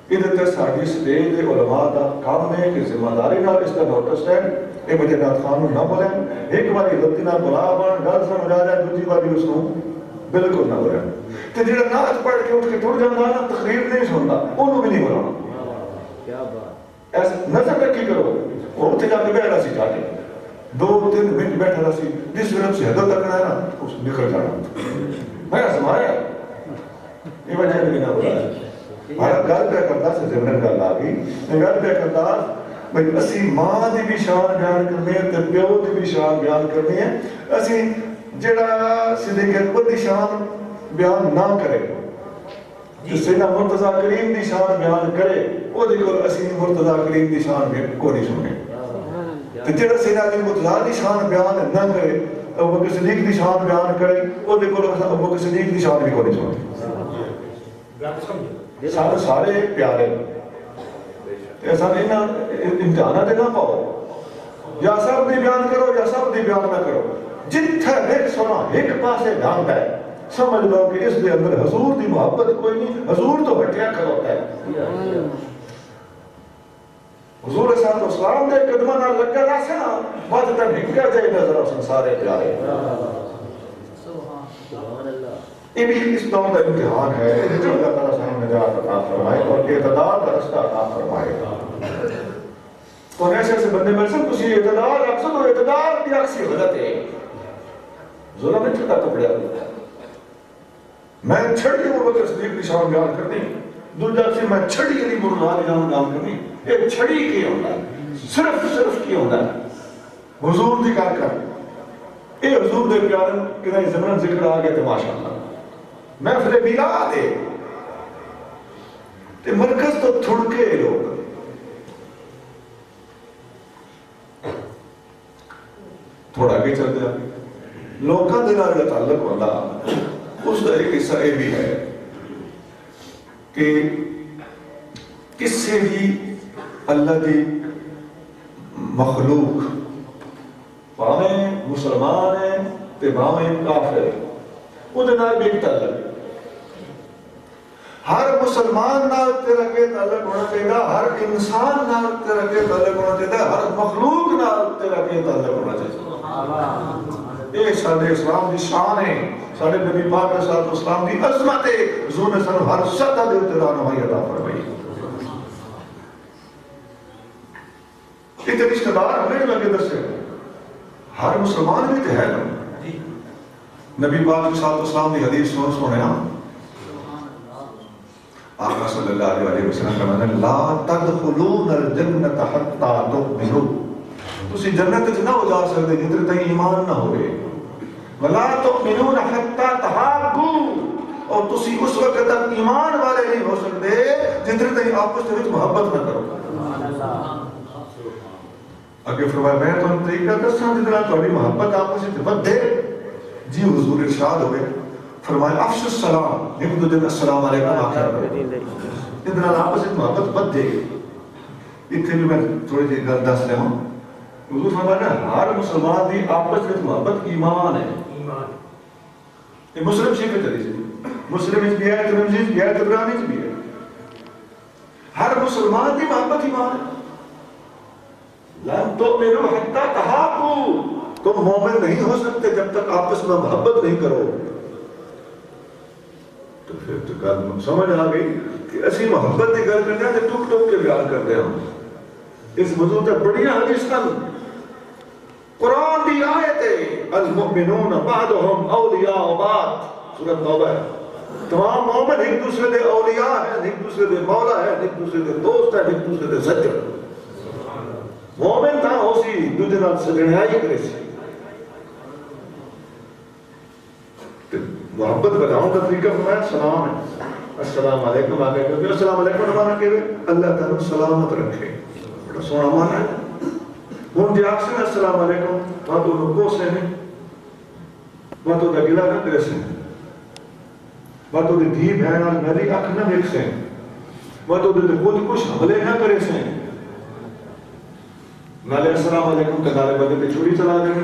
ادھر تے ساڑھی سٹیج علماء دا کام ہے کہ ذمہ داری نہ اس کا نوٹس ہے یہ مجھے رات خانوں نہ بولیں ایک باری غلطی نہ بلا بان گل سمجھ آ جائے دوسری باری اس کو بالکل نہ بولیں تے جڑا نعت پڑھ کے اٹھ کے ٹر جانا نا تقریر نہیں سنتا انہوں بھی نہیں بولانا کیا بات ایسے نظر رکھی کرو وہ اتنے جا کے بیٹھا سی جا کے 2-3 منٹ بیٹھا رہا سی جس وقت سے حدت تک رہا نا اس نکل جانا میں سمایا یہ وجہ ہے نہ بولا ہمارا گل پہ کرتا سے زمین گل آ گئی میں گل پہ کرتا بھئی اسی ماں دی بھی شان بیان کرنی ہے تے پیو دی بھی شان بیان کرنی ہے اسی جڑا صدیق اکبر دی شان بیان نہ کرے جس سے نہ مرتضی کریم دی شان بیان کرے وہ دیکھو اسی مرتضی کریم دی شان بھی کو نہیں سنے تے جڑا سیدھا علی مرتضی دی شان بیان نہ کرے ابو بکر صدیق دی شان بیان کرے وہ دیکھو ابو بکر صدیق دی شان بھی کو نہیں سنے سارے پیارے ایسا نہیں نا امتحانات نہ پاؤ یا سب دی بیان کرو یا سب دی بیان نہ کرو جتھے ایک سنا ایک پاسے ڈھانگ ہے سمجھ لو کہ اس دے اندر حضور دی محبت کوئی نہیں حضور تو بھٹیا کھلوتا ہے حضور صلی اللہ علیہ وسلم دے قدمہ نہ لگا رہا سے نا بات تک نکل جائے نظر اس سارے پیارے یہ بھی اس دور کا امتحان ہے جو اللہ تعالیٰ سے ہم نجات عطا فرمائے اور اعتدال کا رستہ عطا فرمائے تو ایسے ایسے بندے میں سب کسی اعتدال اکثر اور اعتدال بھی اکثر غلط ہے ظلم میں چھتا کپڑے آتا میں چھڑی ابو بکر صدیق کی شان بیان کرنی دوجہ سے میں چھڑی علی مرضی جان بیان کرنی ایک چھڑی کی ہوتا ہے صرف کی ہوتا ہے حضور دی کار کر اے حضور دے پیارن کدھائی زمن ذکر آگے تے ماشاءاللہ محفل میلاد ہے تے مرکز تو تھڑکے لوگ تھوڑا آگے چل دیا لوکاں دے نال دا تعلق ہوتا اس کا ایک حصہ یہ بھی ہے کہ کس سے بھی اللہ کی مخلوق باہیں مسلمان ہیں تے باہیں کافر وہ دے نال بھی ایک تعلق ہر مسلمان نال تیرا کے تعلق ہونا چاہیے ہر انسان نال تیرا کے تعلق ہونا چاہیے ہر مخلوق نال تیرا کے تعلق ہونا چاہیے یہ سارے اسلام دی شان ہے سارے نبی پاک علیہ السلام دی عظمت ہے حضور نے سن ہر سطح دے تے رہنمائی عطا فرمائی یہ رشتہ دار ہمیں لگے دسے ہر مسلمان بھی تے ہے نبی پاک علیہ السلام دی حدیث سنے ہاں آقا صلی اللہ علیہ وسلم کا معنی لا تدخلون الجنت حتی تؤمنوا تسی جنت وچ نہ ہو جا سکتے جتنے تک ایمان نہ ہوئے ولا تؤمنون حتی تحابوا اور تسی اس وقت تک ایمان والے نہیں ہو سکتے جتنے تک آپس میں محبت نہ کرو اگر فرمایا میں تو طریقہ دساں جتنا تہاڈی محبت آپس میں ودے جی حضور ارشاد ہوئے فرمایا افش السلام ایک دوسرے کا السلام علیکم آخر اتنا آپس میں محبت بد دے گی اتنے بھی میں تھوڑی سی گل دس رہا ہوں حضور فرمایا ہر مسلمان دی آپس میں محبت ایمان ہے یہ مسلم شریف میں چلی سی مسلم اس بھی ہے ترمذی بھی ہے طبرانی بھی ہے ہر مسلمان دی محبت ایمان ہے لن تؤمنوا حتی تحابوا تم مومن نہیں ہو سکتے جب تک آپس میں محبت نہیں کرو تو پھر تو گل سمجھ آ گئی کہ اسی محبت کی گل کرتے ہیں تو ٹک ٹک کے بیان کرتے ہیں اس موضوع تے بڑی حدیث کن قرآن دی آیت ہے المؤمنون بعضهم اولیاء بعض سورۃ توبہ ہے تمام مومن ایک دوسرے دے اولیاء ہیں ایک دوسرے دے مولا ہیں ایک دوسرے دے دوست ہیں ایک دوسرے دے سجن مومن تھا ہو سی دوجے نال سجنائی کرے سی محبت بتاؤں کا طریقہ فرمایا سلام ہے. السلام علیکم آگے کہتے ہیں السلام علیکم نمانا کہے اللہ تعالیٰ سلامت رکھے. بڑا سونا مانا ہے. ہوں جی آپ سے السلام علیکم وہاں تو رکو سے ہیں وہاں تو گلا نہ کرے سے وہاں تو دھی بہن اور میری اکھ نہ دیکھ سے وہاں تو خود کچھ حملے نہ کرے سے نالے السلام علیکم کے نالے بندے پہ چھری چلا دیں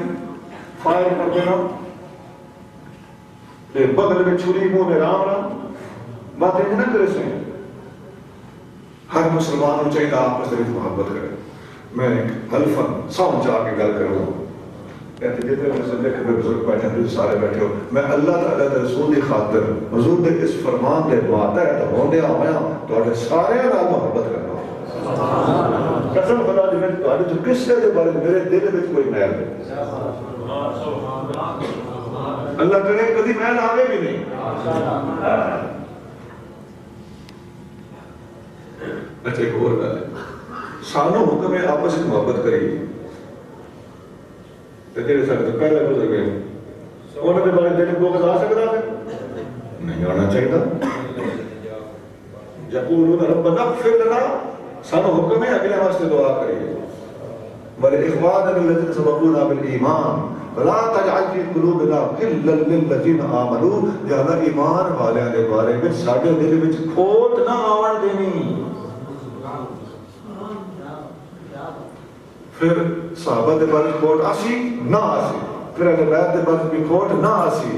فائر کر دینا بغل میں چھری منہ میں رام رام باتیں نہ کرے سے. ہر مسلمان چاہیے آپس میں محبت کرے. میں ایک حلفا سام جا کے گل کروں کہتے جتنے مسئلے کے بزرگ بیٹھے ہیں سارے بیٹھے ہو میں اللہ تعالیٰ کے رسول کی خاطر حضور نے اس فرمان دے دعاتا ہے تو ہوندے آیا تو سارے نال محبت کرنا. قسم خدا دی میں تو جو قصے دے بارے میرے دل وچ کوئی میل نہیں. اللہ کرے کبھی میل آوے بھی نہیں. اچھا ایک اور گل ہے سانو حکم ہے آپس میں محبت کریے. تیرے ساتھ تو پہلے گزر گئے انہوں نے بارے دل کو آ سکتا ہے نہیں آنا چاہیے. یقولون ربنا اغفر لنا سانو حکم ہے اگلے واسطے دعا کریے. وَلِإِخْوَانِنَا الَّذِينَ سَبَقُونَا بِالْإِيمَانِ وَلَا تَجْعَلْ فِي قُلُوبِنَا غِلًّا لِّلَّذِينَ آمَنُوا یا اللہ ایمان والوں کے بارے میں ساڈے دل وچ کھوٹ نہ آون دینی. پھر صحابہ دے بارے کھوٹ آسی نہ آسی پھر اہل بیت دے بارے بھی کھوٹ نہ آسی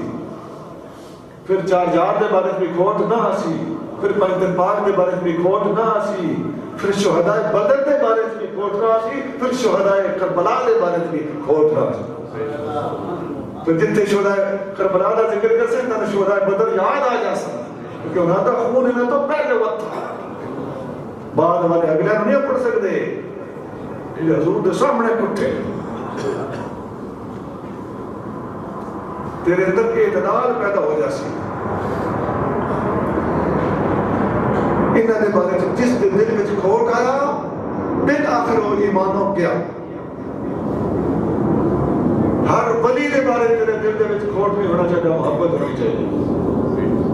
پھر چار جار دے بارے بھی کھوٹ نہ آسی پھر پنجتن پاک دے بارے بھی کھوٹ نہ آسی پھر شہداء بدر دے بارے بھی کھوٹ نہ آسی پھر شہداء کربلا دے بارے بھی کھوٹ نہ آسی. پھر جتنے شہداء کربلا دا ذکر کر سکتا ہے شہداء بدر یاد آ جا سکتا کیونکہ انہاں دا خون انہاں تو پہلے وقت تھا بعد والے اگلے نہیں پڑھ سکتے یہ حضور دے سامنے کٹھے تیرے اندر کے اعتدال پیدا ہو جاسی. انہاں دے بارے جس دے دل میں کھوٹ آیا بن آخر وہ ایمانوں کیا ہر ولی دے بارے تیرے دل دے وچ کھوٹ نہیں ہونا چاہیے محبت ہونی چاہیے.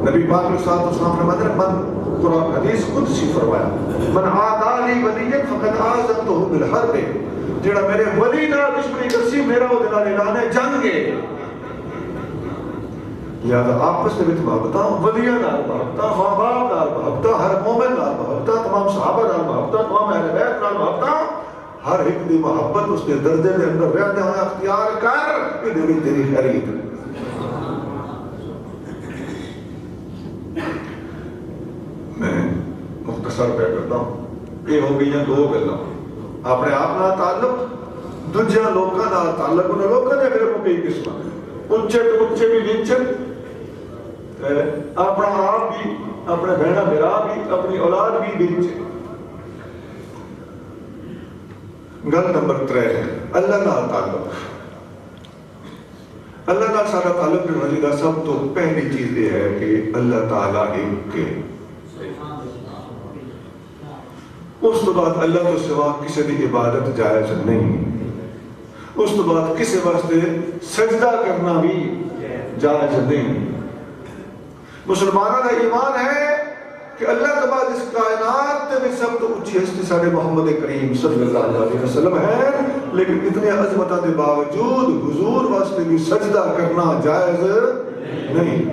نبی پاک علیہ الصلوۃ والسلام نے فرمایا من قرآن حدیث قدسی فرمایا من عادى لي وليا فقد آذنته بالحرب جڑا میرے ولی نال دشمنی کرسی میرا وہ نال اعلان ہے جنگ ہے. لہذا آپس میں محبتاں ولیاں نال محبتاں ماں باپ نال محبتاں ہر مومن نال محبتاں تمام صحابہ نال محبتاں تمام اہل بیت نال محبتاں ہر ایک دی محبت اس کے درجے دے اندر رہندے ہوئے اختیار کر یہ بھی تیری خرید. میں مختصر پہ کرتا ہوں یہ ہو گئی ہیں دو گلاں اپنے آپ نال تعلق دوجے لوکاں نال تعلق. انہاں لوکاں دے پھر کئی قسم اونچے تو اونچے بھی نیچے اپنا آپ بھی اپنے بہنا بھرا بھی اپنی اولاد بھی نیچے. گل نمبر 3 ہے اللہ نال تعلق. اللہ نال سارا تعلق ہونا چاہیے. سب تو پہلی چیز یہ ہے کہ اللہ تعالیٰ ایک کے اس تو بعد اللہ تو سوا کسی کی عبادت جائز نہیں. اس تو بعد کسی واسطے سجدہ کرنا بھی جائز نہیں. مسلمانوں کا ایمان ہے کہ اللہ کے بعد اس کائنات میں سب تو اونچی ہستی سارے محمد کریم صلی اللہ علیہ وسلم ہے لیکن اتنے عظمتوں کے باوجود حضور واسطے بھی سجدہ کرنا جائز نہیں.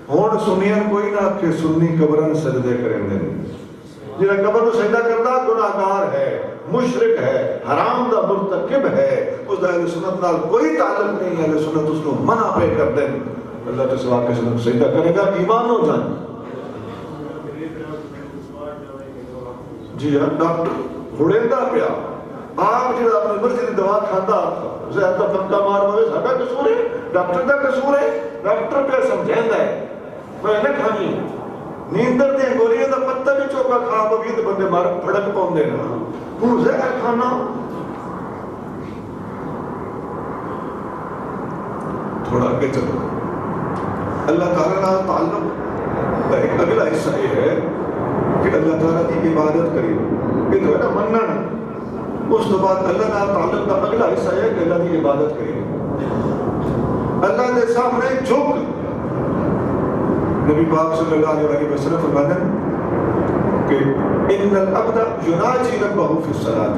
ہون سنیاں کوئی نہ کہ سنی قبرن سجدے کریں دیں جنہاں قبر کو سجدہ کرنا گناہگار ہے مشرک ہے حرام دا مرتکب ہے اس دا اہل سنت نال کوئی تعلق نہیں. اہل سنت اس کو منع پہ کر دیں اللہ کے سوا کسی نے سجدہ کرے گا ایمان ہو جائیں. جی ہاں ڈاکٹر ہڑیندہ پیا آپ جڑا اپنی مرضی دی دوا کھاندا زہر دا پھنکا مار ہوئے ساڈا قصور ہے ڈاکٹر دا قصور ہے. ڈاکٹر پہ سمجھیندا ہے میں نہ کھانی نیندر دے گولیاں دا پتہ بھی چوکا کھا پوی تے بندے مار پھڑک پاوندے نا ہن زہر کھانا تھوڑا آگے چلو. اللہ تعالیٰ کا تعلق ایک اگلا حصہ یہ ہے کہ اللہ تعالیٰ کی عبادت کرے یہ تو ہے نا مننا. اس تو بعد اللہ کا تعلق کا اگلا حصہ ہے کہ اللہ کی عبادت کرے اللہ کے سامنے جھک نبی پاک صلی اللہ علیہ وسلم فرماتے ہیں کہ ان العبد یناجی ربہ فی الصلاۃ،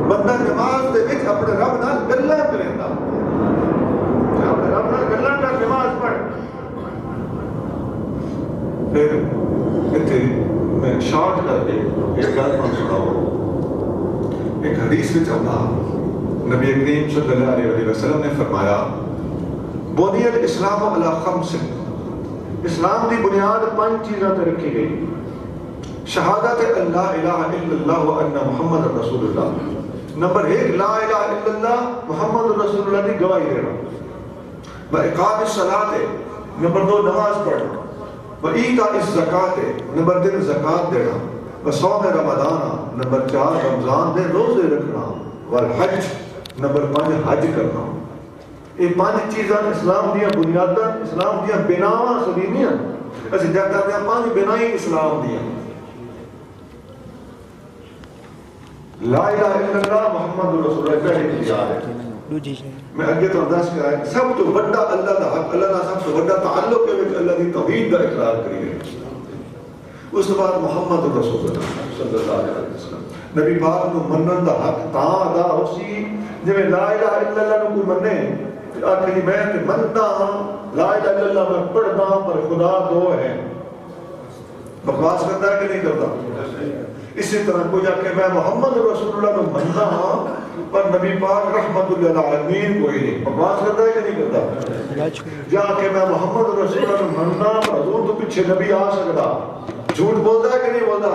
بندہ نماز دے وچ اپنے رب نال گلاں کریندا، اپنے رب نال گلاں کر نماز پڑھ۔ پھر اتنے میں شارٹ کر کے ایک گل میں سناؤں، ایک حدیث میں آتا نبی کریم صلی اللہ علیہ وسلم نے فرمایا بنی الاسلام علی خمس، اسلام دی بنیاد 5 چیزاں تے رکھی گئی، شہادت اللہ الہ الا اللہ و ان محمد رسول اللہ، نمبر 1 لا الہ الا اللہ محمد رسول اللہ کی گواہی دینا، و اقام الصلاۃ، نمبر 2 نماز پڑھنا، و ایتاء الزکوٰۃ، نمبر 3 زکوٰۃ دینا، و صوم رمضان، نمبر 4 رمضان دے روزے رکھنا، والحج، نمبر 5 حج کرنا۔ یہ 5 چیزاں اسلام دیا بنیاداں، اسلام دیا بناواں سدیمیاں، اسی جاتا دیا 5 بنائی اسلام دیا، لا الہ الا اللہ محمد رسول اللہ پہلی چیز ہے۔ میں اگے تو دس کے آئے سب تو بڑا اللہ دا حق، اللہ دا سب تو بڑا تعلق ہے اللہ دی توحید دا اقرار کریے، اس کے بعد محمد رسول اللہ صلی اللہ علیہ وسلم نبی پاک کو منن دا حق تاں ادا ہو سی جی لا الہ الا اللہ کو کوئی منے آخری میں منتا ہوں لا الہ الا اللہ میں پڑھتا ہوں پر خدا 2 ہے، بکواس کرتا ہے کہ نہیں کرتا؟ اسی طرح کوئی جا کہ میں محمد رسول اللہ کو منتا ہوں پر نبی پاک رحمت للعالمین کوئی نہیں، بکواس کرتا ہے کہ نہیں کرتا؟ جا کہ میں محمد رسول اللہ کو منتا ہوں پر حضور تو پیچھے نبی آ سکتا، جھوٹ بولتا ہے کہ نہیں بولتا؟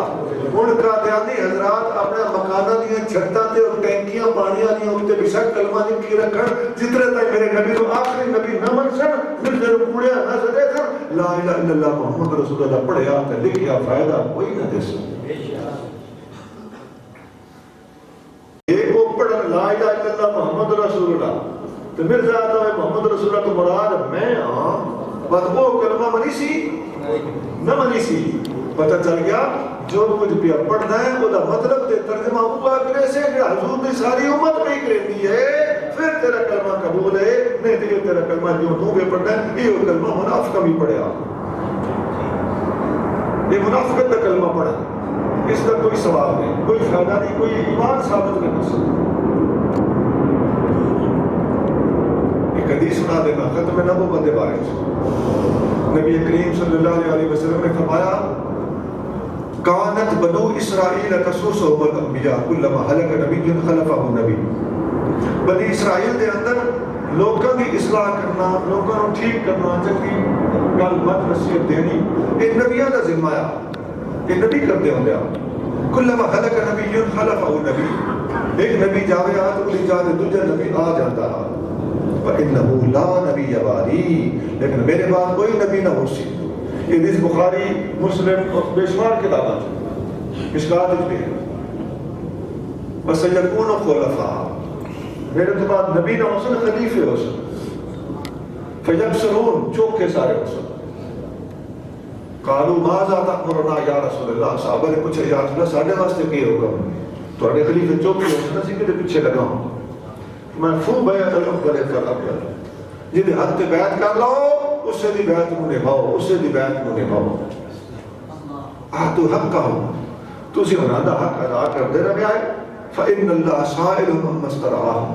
ان کا دیانی حضرات اپنے مکانہ دیا چھٹا تے اور ٹینکیاں پانیاں دیا ہوتے بشک کلمہ نہیں کی رکھن جتنے تک میرے نبی تو آخری نبی نہ من سن پھر جب پوڑیا نہ سکے سن لا الہ الا اللہ محمد رسول اللہ پڑھیا تے لکھیا فائدہ کوئی نہ دے سن۔ ایک وہ پڑھ لا الہ الا اللہ محمد رسول اللہ تو میرے ساتھ ہے محمد رسول اللہ تو مراد میں ہاں بس وہ کلمہ منی سی نہ منی سی، پتہ چل گیا جو کچھ بھی پڑھنا ہے وہ مطلب تے ترجمہ ہوا کرے سے کہ حضور کی ساری امت پہ کرتی ہے پھر تیرا کلمہ قبول ہے، نہیں تو تیرا کلمہ جو تو بھی پڑھنا ہے یہ کلمہ منافق بھی پڑھیا، یہ منافقت کا کلمہ پڑھا، اس کا کوئی ثواب نہیں، کوئی فائدہ نہیں، کوئی ایمان ثابت نہیں کر سکتا۔ ایک حدیث سنا دینا ختم نبوت کے بارے میں، نبی کریم صلی اللہ علیہ وسلم نے فرمایا کانت بنو اسرائیل تسوسهم الانبیاء کلما ہلک نبی خلفہ نبی، بنی اسرائیل دے اندر لوگوں کی اصلاح کرنا، لوگوں کو ٹھیک کرنا، چنگی گل مت نصیحت دینی یہ نبیوں کا ذمہ ہے، یہ نبی کرتے ہوں گے۔ کلما ہلک نبی خلفہ نبی، ایک نبی جاوے آ تو اسی جاتے دوسرا نبی آ جاتا ہے، فإنه لا نبی بعدی، لیکن میرے بعد کوئی نبی نہ ہو سی۔ یہ حدیث بخاری مسلم اور بے شمار کتابیں مشکات بھی ہے۔ وَسَيَكُونُ خُلَفَاءَ، میرے تو بعد نبی نہ ہو سن خلیفے ہو سن، فَيَبْصِرُونَ چوکے سارے ہو سن۔ قالوا ماذا تأمرنا یا رسول اللہ، صحابہ نے پوچھا یا رسول اللہ ساڑھے واسطے کی حکم تھوڑے خلیفے چوکے ہو سن، اسی کے پیچھے لگا ہوں میں فو بیعت الافضل فالافضل، جنہیں حد تے بیعت کر لو اس سے دی بیعت کو نبھاؤ، اس سے دی بیعت کو نبھاؤ، آتو حق کا ہو تو اسی انہوں دا حق ادا کر دے رہا ہے۔ فَإِنَّ اللَّهَ سَائِلُهُمْ مَسْتَرَعَهُمْ،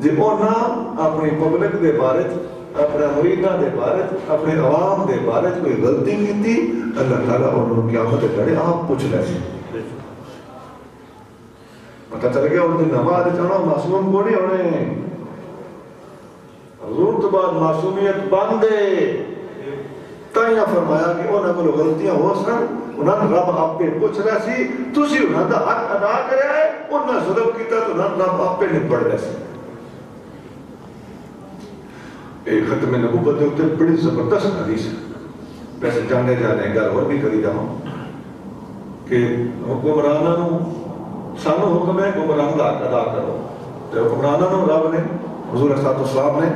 جب اونا اپنی پبلک دے بارے اپنے مریدہ دے بارے اپنے عوام دے بارے کوئی غلطی کی تھی اللہ تعالیٰ انہوں نے قیامت کرے آپ پوچھ لیں، پتہ چل گیا ان دن نماز چاہنا معصوم کو نہیں ہونے، حضور تو بعد معصومیت باندھے تائیاں فرمایا کہ انہوں کو غلطیاں ہو سن، انہوں نے رب آپ پہ پوچھ رہا سی تسی انہوں نے حق ادا کرے ہے، انہوں نے ظلم کیتا تو انہوں نے رب آپ پہ نہیں پڑھ رہا سی۔ ایک ختم نبوت دے ہوتے بڑی زبردست حدیث ہے، ویسے جانے جانے گا اور بھی کری جاؤں کہ حکمرانوں سانو حکم ہے حکمران کا حق ادا کرو، تو حکمرانوں رب نے حضور صلی اللہ علیہ وسلم نے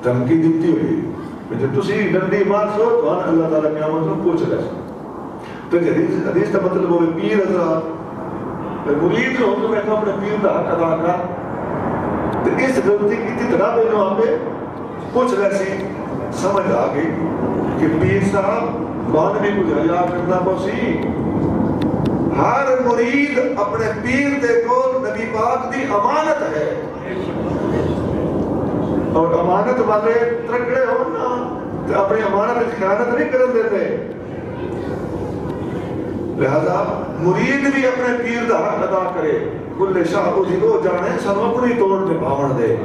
دھمکی دیتی ہوئی جب تسی ڈنڈی مار سو تو اللہ تعالیٰ قیامت میں پوچھ رہے سو۔ تو حدیث کا مطلب وہ پیر حضرات مرید ہو تو میں اپنے پیر کا حق ادا کر، تو اس غلطی کی طرح میں آپ پوچھ رہے سی، سمجھ آ گئی کہ پیر صاحب مانوی کو حیا کرنا پوسی ہر مرید اپنے پیر دے کو نبی پاک دی امانت ہے اور امانت والے ترکڑے ہونا اپنی امانت خیانت نہیں کرن دیتے لہذا مرید بھی اپنے پیر دا حق ادا کرے کل شاہ کو جدو جانے سنو اپنی توڑ دے باون دے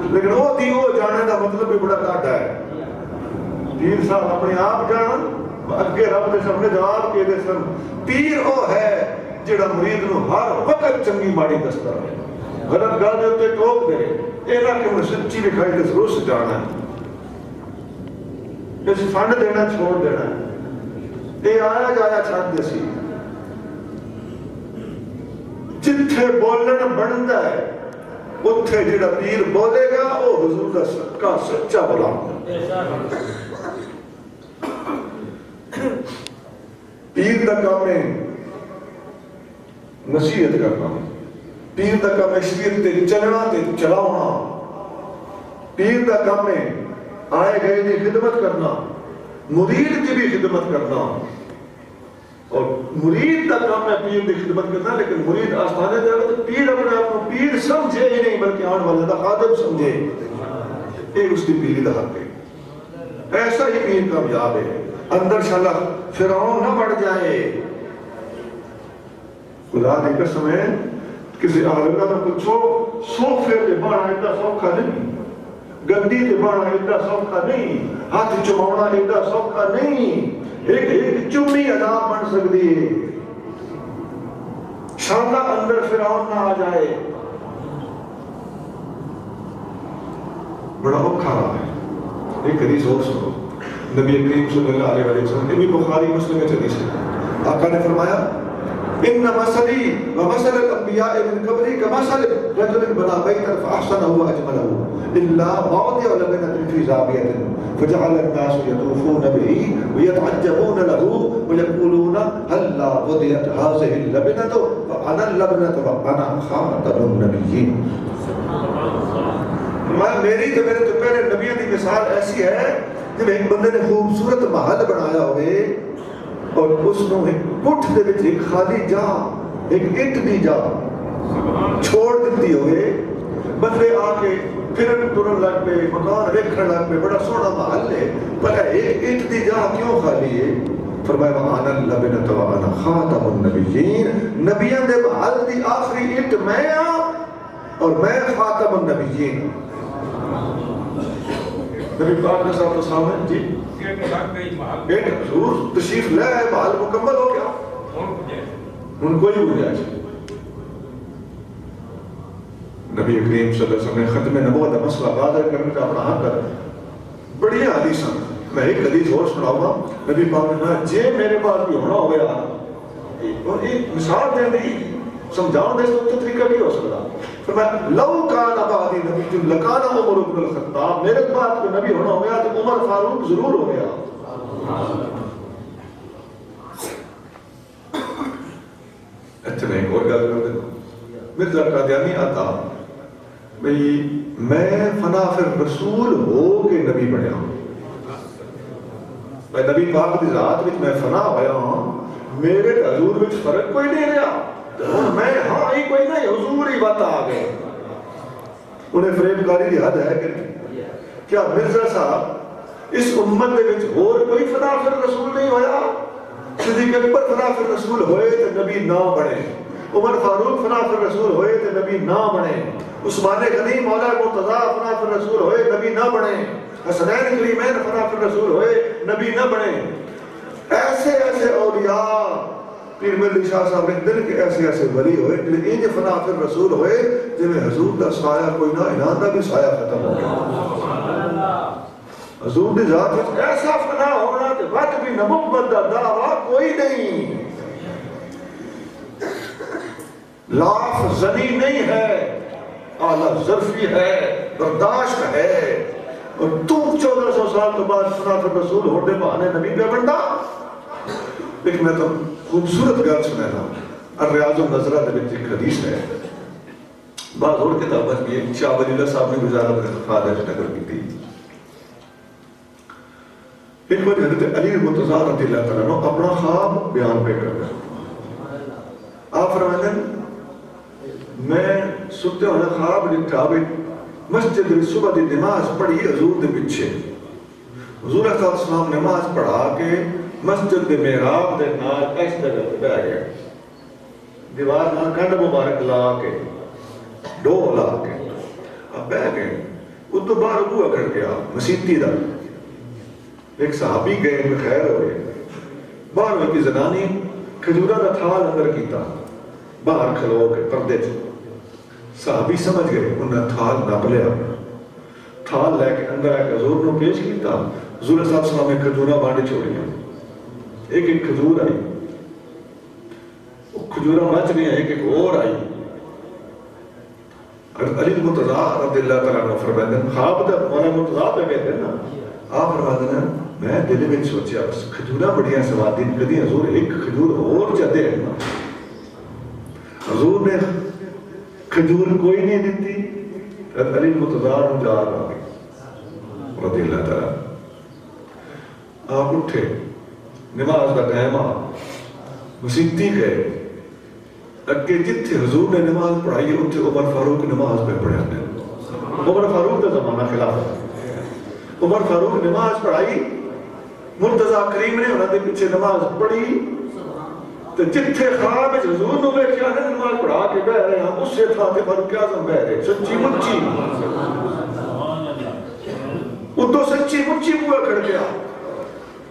لیکن وہ دیو جانے دا مطلب بھی بڑا ڈاٹا ہے پیر صاحب اپنے آپ جان اگے رب دے سامنے جواب کے دے سن پیر وہ ہے جڑا مرید نو ہر وقت چنگی ماڑی دستا ہے غلط گل دے اوتے ٹوک دے اے نہ کہ سچی لکھائی تے روس جانا ہے اس فنڈ دینا چھوڑ دینا ہے اے آیا جایا چھڈ دے سی جتھے بولن بندا ہے اتھے جڑا پیر بولے گا وہ حضور دا صدقہ سچا بلا پیر دا کام ہے نصیحت کرنا پیر دا کام ہے شریعت تے چلنا تے چلاونا پیر دا کام ہے آئے گئے دی خدمت کرنا مرید کی بھی خدمت کرنا اور مرید دا کام ہے پیر دی خدمت کرنا لیکن مرید آستانے دے تو پیر اپنے آپ کو پیر سمجھے ہی نہیں بلکہ آن والے دا خادم سمجھے ایک اس کی پیری دا حق ہے ایسا ہی پیر کامیاب ہے اندر شاللہ فرعون نہ بڑھ جائے خدا دی قسم ہے کسی آلگا میں پوچھو صوفے تے بانا اتنا سوکھا نہیں گندی تے بانا اتنا سوکھا نہیں ہاتھ چمونا اتنا سوکھا نہیں ایک چمی عذاب بن سکتی ہے شاللہ اندر فرعون نہ آ جائے بڑا اوکھا رہا ہے ایک حدیث اور سنو نبی کریم صلی اللہ علیہ وسلم یہ بھی بخاری مسلم میں حدیث ہے آقا نے فرمایا ان مثلی ومثل الانبیاء من قبلی کمثل رجل بنا بیتا فاحسنه واجمله الا موضع لبنة في زاوية فجعل الناس يطوفون به ويتعجبون له ويقولون هلا وضعت هذه اللبنة وانا اللبنة وانا خاتم النبيين میری تو میرے تو پہلے نبیوں کی مثال ایسی ہے جب ایک بندے نے خوبصورت محل بنایا ہوئے اور اس نے ایک پٹھ دے وچ ایک خالی جا ایک اٹ دی جا چھوڑ دیتی ہوئے بندے آ کے پھرن ٹرن لگ پہ مکان ویکھن لگ پہ بڑا سونا محل ہے پر ایک اٹ دی جا کیوں خالی ہے فرمایا وَأَنَا اللَّبِنَةُ وَأَنَا خَاتَمُ النَّبِيِّينَ نبیوں دے محل دی آخری اٹ میں اور میں خاتم النبیین نبی پاک نے صاحب السلام جی ایک حضور تشریف لے آئے محل مکمل ہو گیا ان کو ہی گنجائش نبی کریم صلی اللہ علیہ وسلم نے ختم نبوت کا مسئلہ واضح کرنے کا اپنا حق کر بڑی حدیث میں ایک حدیث اور سناؤں گا نبی پاک نے کہا جے میرے پاس بھی ہونا ہو گیا ایک مثال دیں گی سمجھاؤں دے تو طریقہ نہیں ہو سکتا فرمایا لو کان بعدی نبی لکان عمر بن الخطاب میرے بعد کوئی نبی ہونا ہو گیا تو عمر فاروق ضرور ہو گیا اچھا نہیں اور گل کر دیں مرزا قادیانی آتا بھئی میں فنا فر رسول ہو کے نبی بنیا میں نبی پاک دی ذات وچ میں فنا ہویا ہوں میرے حضور وچ فرق کوئی نہیں رہا میں ہاں ہی کوئی نہیں حضور ہی بات آ گئے انہیں فریب کاری دی حد ہے کہ نہیں کیا مرزا صاحب اس امت دے وچ اور کوئی فنا فر رسول نہیں ہویا صدیق اکبر فنا فر رسول ہوئے تو نبی نہ بنے عمر فاروق فنا فر رسول ہوئے تو نبی نہ بنے عثمان غنی مولا مرتضیٰ فنا فر رسول ہوئے نبی نہ بنے حسنین کریمین فنا فر رسول ہوئے نبی نہ بنے ایسے ایسے اولیاء پیر ملی شاہ صاحب نے دل کے ایسے ایسے ولی ہوئے لیکن یہ فنا فر رسول ہوئے جب حضور دا سایہ کوئی نہ انہاں دا بھی سایہ ختم ہو گیا حضور دی ذات ایسا فنا ہونا کہ وقت بھی نبوت دا دعویٰ کوئی نہیں لاف زنی نہیں ہے اعلیٰ ظرفی ہے برداشت ہے اور تو 1400 سال کے بعد فنا فر رسول ہونے بہانے نبی پہ بنتا لیکن میں تو خوبصورت گل سنے تھا الریاض النظرہ دے وچ ایک حدیث ہے بعض اور کتابیں بھی شاہ ولی اللہ صاحب نے گزارت کے خادر نقل کی تھی ایک بار حضرت علی مرتضیٰ رضی اللہ تعالیٰ عنہ اپنا خواب بیان پہ کر رہے آپ فرماتے ہیں میں ستے ہوئے خواب لکھا بھی مسجد صبح دی نماز پڑھی حضور دے پیچھے حضور صلی اللہ علیہ وسلم نماز پڑھا کے مسجد دے محراب دے نال اس جگہ پہ بیٹھ گئے دیوار نال کنڈ مبارک لا کے ڈو لا کے اب بیٹھ گئے وہ تو باہر ہوا کر گیا مسیتی دا ایک صحابی گئے میں خیر ہوئے باہر میں کی زنانی کھجورہ دا تھال اندر کیتا باہر کھلو کے پردے سے صحابی سمجھ گئے انہوں نے تھال نہ لیا تھال لے کے اندر آئے حضور نے پیش کیتا حضور صلی اللہ علیہ وسلم نے کھجورہ بانٹے چھوڑی ایک ایک کھجور آئی وہ کھجورہ مچ نہیں ایک ایک اور آئی علی مرتضیٰ رضی اللہ تعالیٰ عنہ فرماتے ہیں خواب دا مولا مرتضیٰ پہ کہتے ہیں نا آپ فرماتے ہیں میں دل میں سوچیا بس کھجورہ بڑیاں سوادی کدی حضور ایک کھجور اور چاہتے ہیں نا حضور نے کھجور کوئی نہیں دیتی علی مرتضیٰ جا رہا رضی اللہ تعالیٰ آپ اٹھے نماز کا ٹائم آ مسیتی گئے اگے جتھے حضور نے نماز پڑھائی اتھے عمر فاروق نماز پہ پڑھا نے عمر فاروق کا زمانہ خلافت عمر فاروق نماز پڑھائی مرتضیٰ کریم نے انہوں نے پیچھے نماز پڑھی تو جتھے خواب حضور نے ویکھیا ہے نماز پڑھا کے بہ رہے ہیں اس سے تھا کہ فاروق اعظم بہ رہے سچی مچی وہ تو سچی مچی ہوا کھڑ گیا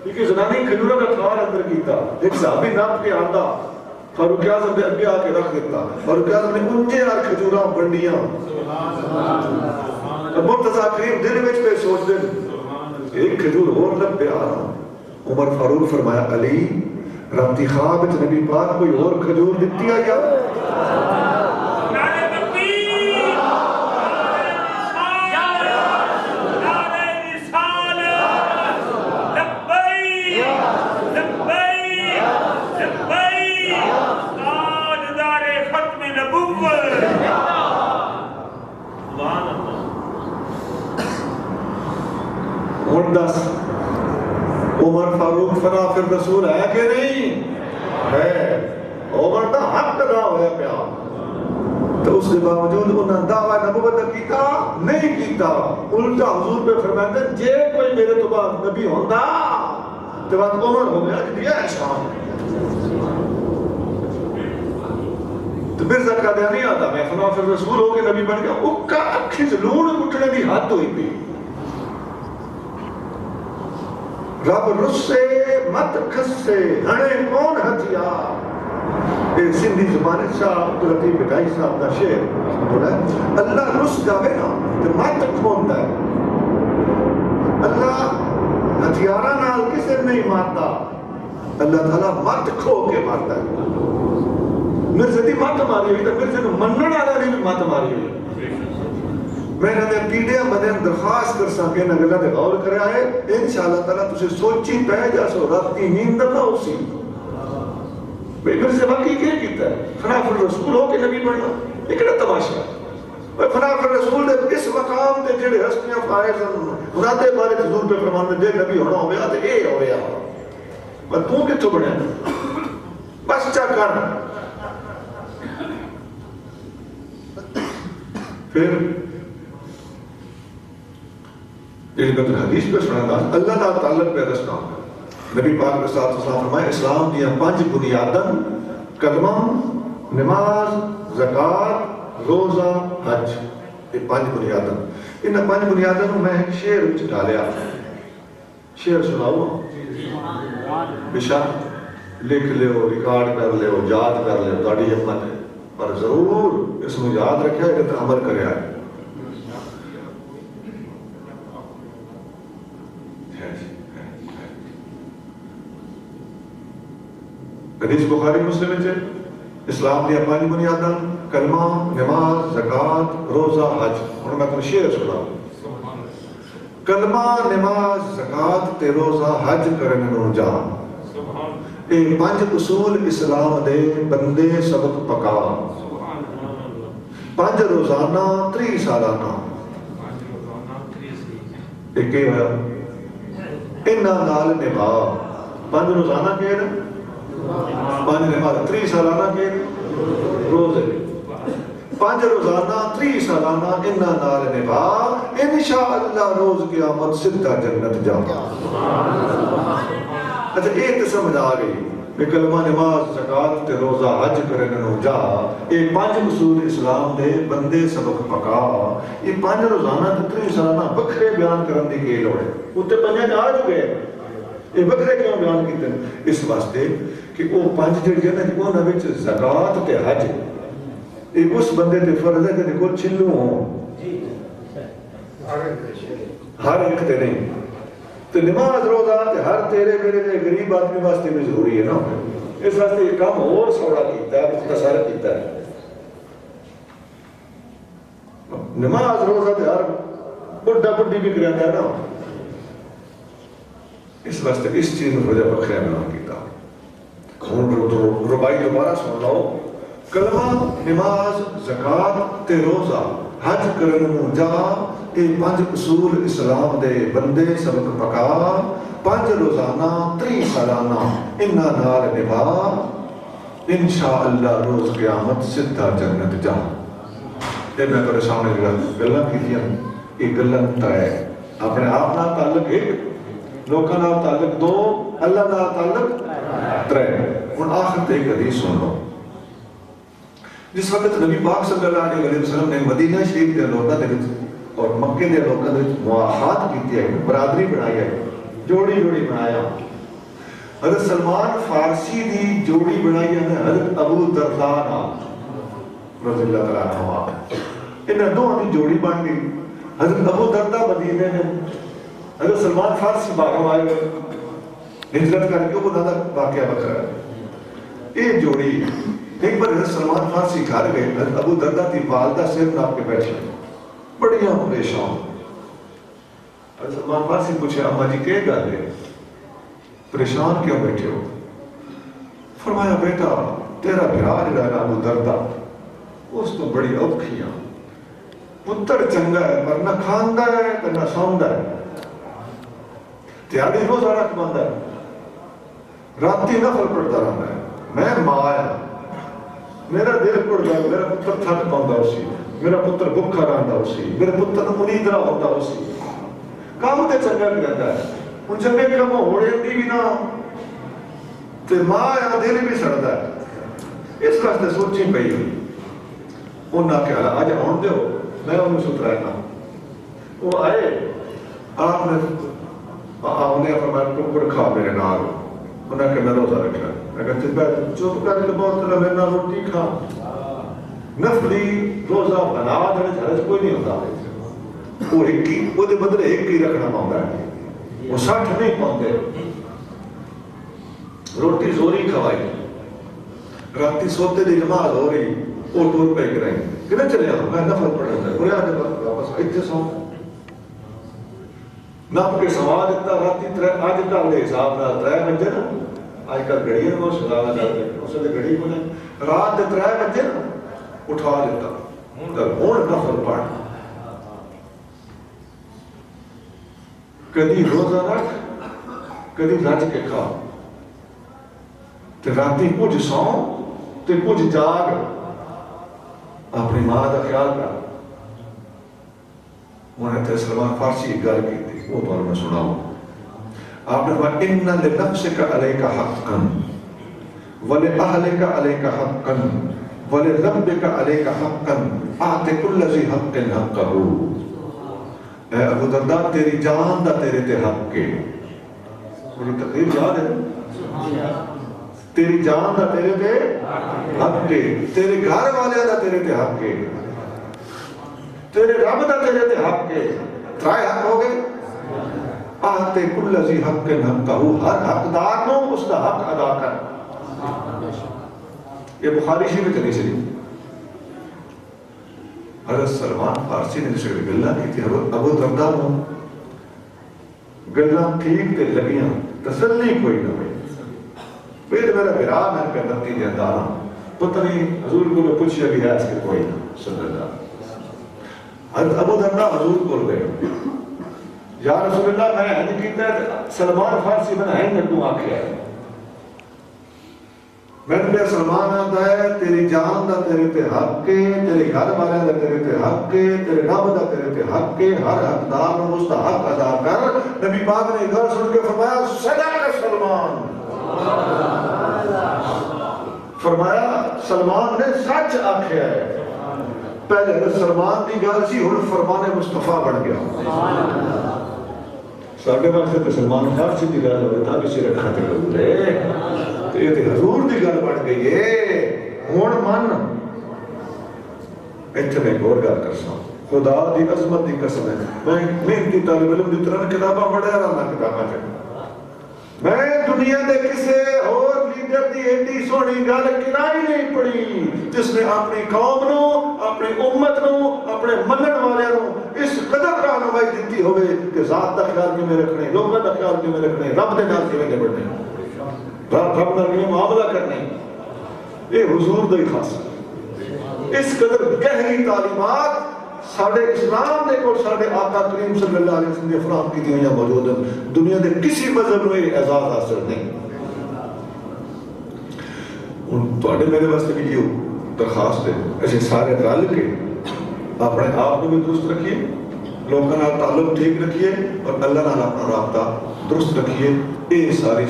کیونکہ زنانی کھجورہ کا تھال اندر کیتا ایک صحابی ناپ کے آتا فاروق اعظم نے اگے آ کے رکھ دیتا فاروق اعظم نے انجے اور کھجورہ بنڈیاں مرتضیٰ کریم دل وچ پہ سوچ دے ایک کھجور اور لب پہ آ رہا عمر فاروق فرمایا علی راتی خواب وچ نبی پاک کوئی اور کھجور دتی آ یا عمر فاروق فنا پھر رسول ہے کہ نہیں ہے عمر دا حق ادا ہویا پیا تو اس کے باوجود انہوں نے دعویٰ نبوت کیتا نہیں کیتا الٹا حضور پہ فرماتے ہیں جے کوئی میرے تو بعد نبی ہوندا تو بات عمر ہو گیا کہ دیا ہے شام تو مرزا کا دیا نہیں آتا میں فنا پھر رسول ہو کے نبی بن گیا اکا اکھی سے لون اٹھنے دی حد ہوئی بھی رب رسے مت کھسے ہنے کون ہتھیار یہ سندھی زبان شاہ عبداللطیف بٹائی صاحب دا شعر اللہ رس جاوے نا تو مت کھوندا ہے اللہ ہتھیاراں نال کسے نہیں مارتا اللہ تعالیٰ مت کھو کے مارتا ہے مرزا دی مت ماری ہوئی تو مرزا کو منن والا دی مت ماری ہوئی میں نے پیڑیا بندے درخواست کر سکے نہ گلا تے غور کریا ہے انشاءاللہ تعالی تسے سوچی پے جا سو رات کی نیند نہ ہوسی بھئی پھر سے باقی کیا کیتا ہے فنا پھر رسول ہو کے نبی بننا یہ کہنا تماشا ہے فنا پھر رسول دے اس مقام تے جڑے ہستیاں فائز انہاں دے بارے حضور پہ فرمان دے نبی ہونا ہویا تے اے ہویا پر تو کتھوں بنیا بس چا کر پھر ایک بطر حدیث پہ سنانا اللہ تعالیٰ تعلق پہ رسنا نبی پاک علیہ السلام فرمائے اسلام دیا 5 بنیادن کلمہ نماز زکاة روزہ حج یہ 5 بنیادن انہا 5 بنیادن میں ایک شعر وچ ڈالیا شعر سناؤ بشک لکھ لے ہو ریکارڈ کر لے ہو یاد کر لے ہو داڑی ہمت ہے پر ضرور اس میں یاد رکھا ہے کہ عمل کرے آئے حدیث بخاری مسلم ہے اسلام دیا 5 بنیاداں کلمہ نماز زکاة روزہ حج انہوں میں اپنے شعر سنا کلمہ نماز زکاة تے روزہ حج کرنے نو جان اے 5 اصول اسلام دے بندے سبق پکا 5 روزانہ 3 سالانہ ایک ہی ہویا انہاں نال نبھا 5 روزانہ کے 5 نماز 3 سالانہ کے روزے 5 روزانہ 3 سالانہ انہاں نال نبھا انشاءاللہ روز قیامت سدھا جنت جا. اچھا یہ تو سمجھ آ گئی کہ کلمہ نماز زکات تے روزہ حج کرن نو جا یہ 5 اصول اسلام دے بندے سبق پکا یہ 5 روزانہ تے 3 سالانہ بکھرے بیان کرن دی کی لوڑ ہے اوتے 5 آ چکے یہ بکھرے کیوں بیان کیتے اس واسطے کہ وہ 5 جڑے نے انہاں وچ زکات تے حج یہ اس بندے تے فرض ہے کہ کوئی چھلو ہوں ہر ایک تے نہیں تو نماز روزہ تے ہر تیرے میرے تے غریب آدمی واسطے بھی ضروری ہے نا اس واسطے یہ کام اور سوڑا کیتا ہے مختصر کیتا ہے. نماز روزہ تے ہر بڑھا بڑھی بھی کرتا ہے نا اس واسطے اس چیز میں وجہ بخیر نہ کیتا. ربائی دوبارہ سن لو کلمہ نماز زکات تے روزہ حج کرن نو جا یہ 5 اصول اسلام دے بندے سبق پکا 5 روزانہ 3 سالانہ انہاں نال نبھا انشاءاللہ روز قیامت سدھا جنت جا. یہ میں تیرے سامنے گلاں کیتیاں یہ گلاں ہے اپنے آپ نال تعلق 1 لوکاں نال تعلق 2 اللہ نال تعلق 3. ہن آخر تے ایک حدیث سن لو. جس وقت نبی پاک صلی اللہ علیہ وسلم نے مدینہ شریف دے لوکاں دے اور مکے دے لوکاں دے معاہدات کیتے ہیں برادری بنائی ہے جوڑی جوڑی بنایا. حضرت سلمان فارسی دی جوڑی بنائی ہے حضرت ابو درداء رضی اللہ تعالیٰ عنہ. انہاں دونوں دی جوڑی بن گئی. حضرت ابو درداء مدینے میں حضرت سلمان فارسی باغ آئے ہجرت کر کے انہاں دا واقعہ بکرا ہے. یہ جوڑی ایک بار حضرت سلمان فارسی گھر گئے حضرت ابو درداء دی والدہ سر ناپ کے بیٹھے بڑیاں پریشان. حضرت سلمان فارسی پوچھے اماں جی کیا گل ہے پریشان کیوں بیٹھے ہو؟ فرمایا بیٹا تیرا بھرا جڑا ہے ابو درداء اس تو بڑی اوکھیاں پتر چنگا ہے پر نہ کھاندا ہے تے نہ سوندا ہے تیاری روزہ رکھ بندا ہے راتی نفل پڑھتا رہتا ہے. میں ماں آیا میرا دل پڑھتا ہے میرا پتر تھک پاؤندا اسی میرا پتر بھکھا رہندا اسی میرے پتر نوں نیندرا ہوندا اسی کام تے چنگا کردا ہے ہن چنگے کام ہوڑے دی بھی نہ تے ماں آیا دل بھی سڑدا ہے. اس واسطے سوچی پئی انہاں کہ اج ہون دیو میں انہوں سترانا. وہ آئے آپ نے انہیں فرمایا ٹکڑ کھا میرے نال انہاں کہ میں روزہ رکھنا. میں کہتے ہیں چپ کر کے بہت طرح میرے نال روٹی کھا نفلی روزہ بنا دے حرج کوئی نہیں ہوتا. وہ ایک ہی وہ دے بدلے ایک ہی رکھنا پاؤندا ہے وہ 60 نہیں پاؤندے. روٹی زوری کھوائی راتی سوتے دی نماز ہو رہی وہ ٹور پہ کریں کنے چلے آؤ میں نفل پڑھنا ہے انہیں آنے واپس اتنے سو نپ کے سوا دیتا راتی آج کل دے حساب نہ 3 بجے نا آج کل گھڑی ہے وہ سلانا چاہتے ہیں اسے دے گھڑی بنے رات دے 3 بجے نا اٹھا دیتا ہون نفل پڑھ کدی روزہ رکھ کدی رج کے کھا تے راتی کچھ سو تے کچھ جاگ اپنی ماں کا خیال کر. انہیں تے سلمان فارسی ایک گل کی تھی وہ تو میں سناؤں. آپ نے فرمایا ان لنفسک علیک حقا ولأہلک علیک حقا ولربک علیک حقا اعط کل ذی حق حقہ. اے ابو درداء تیری جان دا تیرے تے حق کے میری تقریر یاد ہے تیری جان دا تیرے تے حق کے تیرے گھر والے دا تیرے تے حق کے تیرے رب دا تیرے تے حق کے 3 حق ہو گئے. آتے کل ذی حق حقہ ہر حقدار نو اس دا حق ادا کر. یہ بخاری شریف میں چلی چلی حضرت سلمان فارسی نے جسے گلہ کی تھی ابو درداء نو گلہ ٹھیک تے لگیاں تسلی کوئی نہ ہوئی. پھر میرا بھرا میں نے کہا نتی دیا دارا پتہ نہیں حضور کو میں پوچھیا بھی ہے اس کے کوئی نہ صلی اللہ. حضرت ابو درداء حضور کو گئے یا رسول اللہ میں ہنج کیتا ہے سلمان فارسی میں ہنج کیوں آکھیا ہے؟ میں نے سلمان آتا ہے تیری جان دا تیرے تے حق کے، تیرے گھر والے دا تیرے تے حق کے، تیرے رب دا تیرے تے حق کے، ہر حقدار نو اس دا حق ادا کر۔ نبی پاک نے گھر سن کے فرمایا صدق سلمان، فرمایا سلمان نے سچ آکھیا ہے۔ پہلے سلمان دی گل سی، ہن فرمان مصطفیٰ بن گیا۔ ساڈے واسطے تے سلمان فارسی دی گل ہوئے تا بھی سر رکھا تے گزرے، تے یہ تے حضور دی گل بن گئی ہے۔ ہن من ایتھے میں ایک اور گل کرساں، خدا دی عظمت دی قسم ہے، میں محنتی طالب علم دی طرح کتاباں پڑھیا رہنا کتاباں چ، میں دنیا دے کسے اور لیڈر دی ایڈی سونی گل کرائی نہیں پڑھی جس نے اپنی قوم نو، اپنی امت نو، اپنے منن والے نو اس قدر رہنمائی دیتی ہوئے کہ ذات دا خیال کیویں رکھنے، لوگوں دا خیال کیویں رکھنے، رب دے نال کیویں نبھنے، رب نال کیویں معاملہ کرنے، یہ حضور دا ہی خاص ہے۔ اس قدر گہری تعلیمات ساڑھے اسلام دے کو ساڑھے آقا کریم صلی اللہ علیہ وسلم نے فراہم کی دیوں یا موجود ہیں، دنیا دے کسی مذہب میں اعزاز حاصل نہیں۔ تو اڈے میرے واسطے بھی یہ درخواست ہے، ایسے سارے رل کے اپنے آپ کو بھی درست رکھیے، لوگوں کا تعلق ٹھیک رکھیے اور اللہ نال اپنا رابطہ درست رکھیے۔ یہ ساری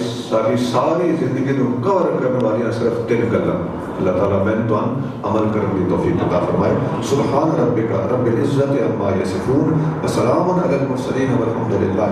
زندگی کو کور کرنے والی صرف 3 گلاں اللہ تعالیٰ میں تو عمل کرنے کی توفیق عطا فرمائے۔ سبحان ربک رب العزت عما یصفون وسلام علی المرسلین والحمد للہ۔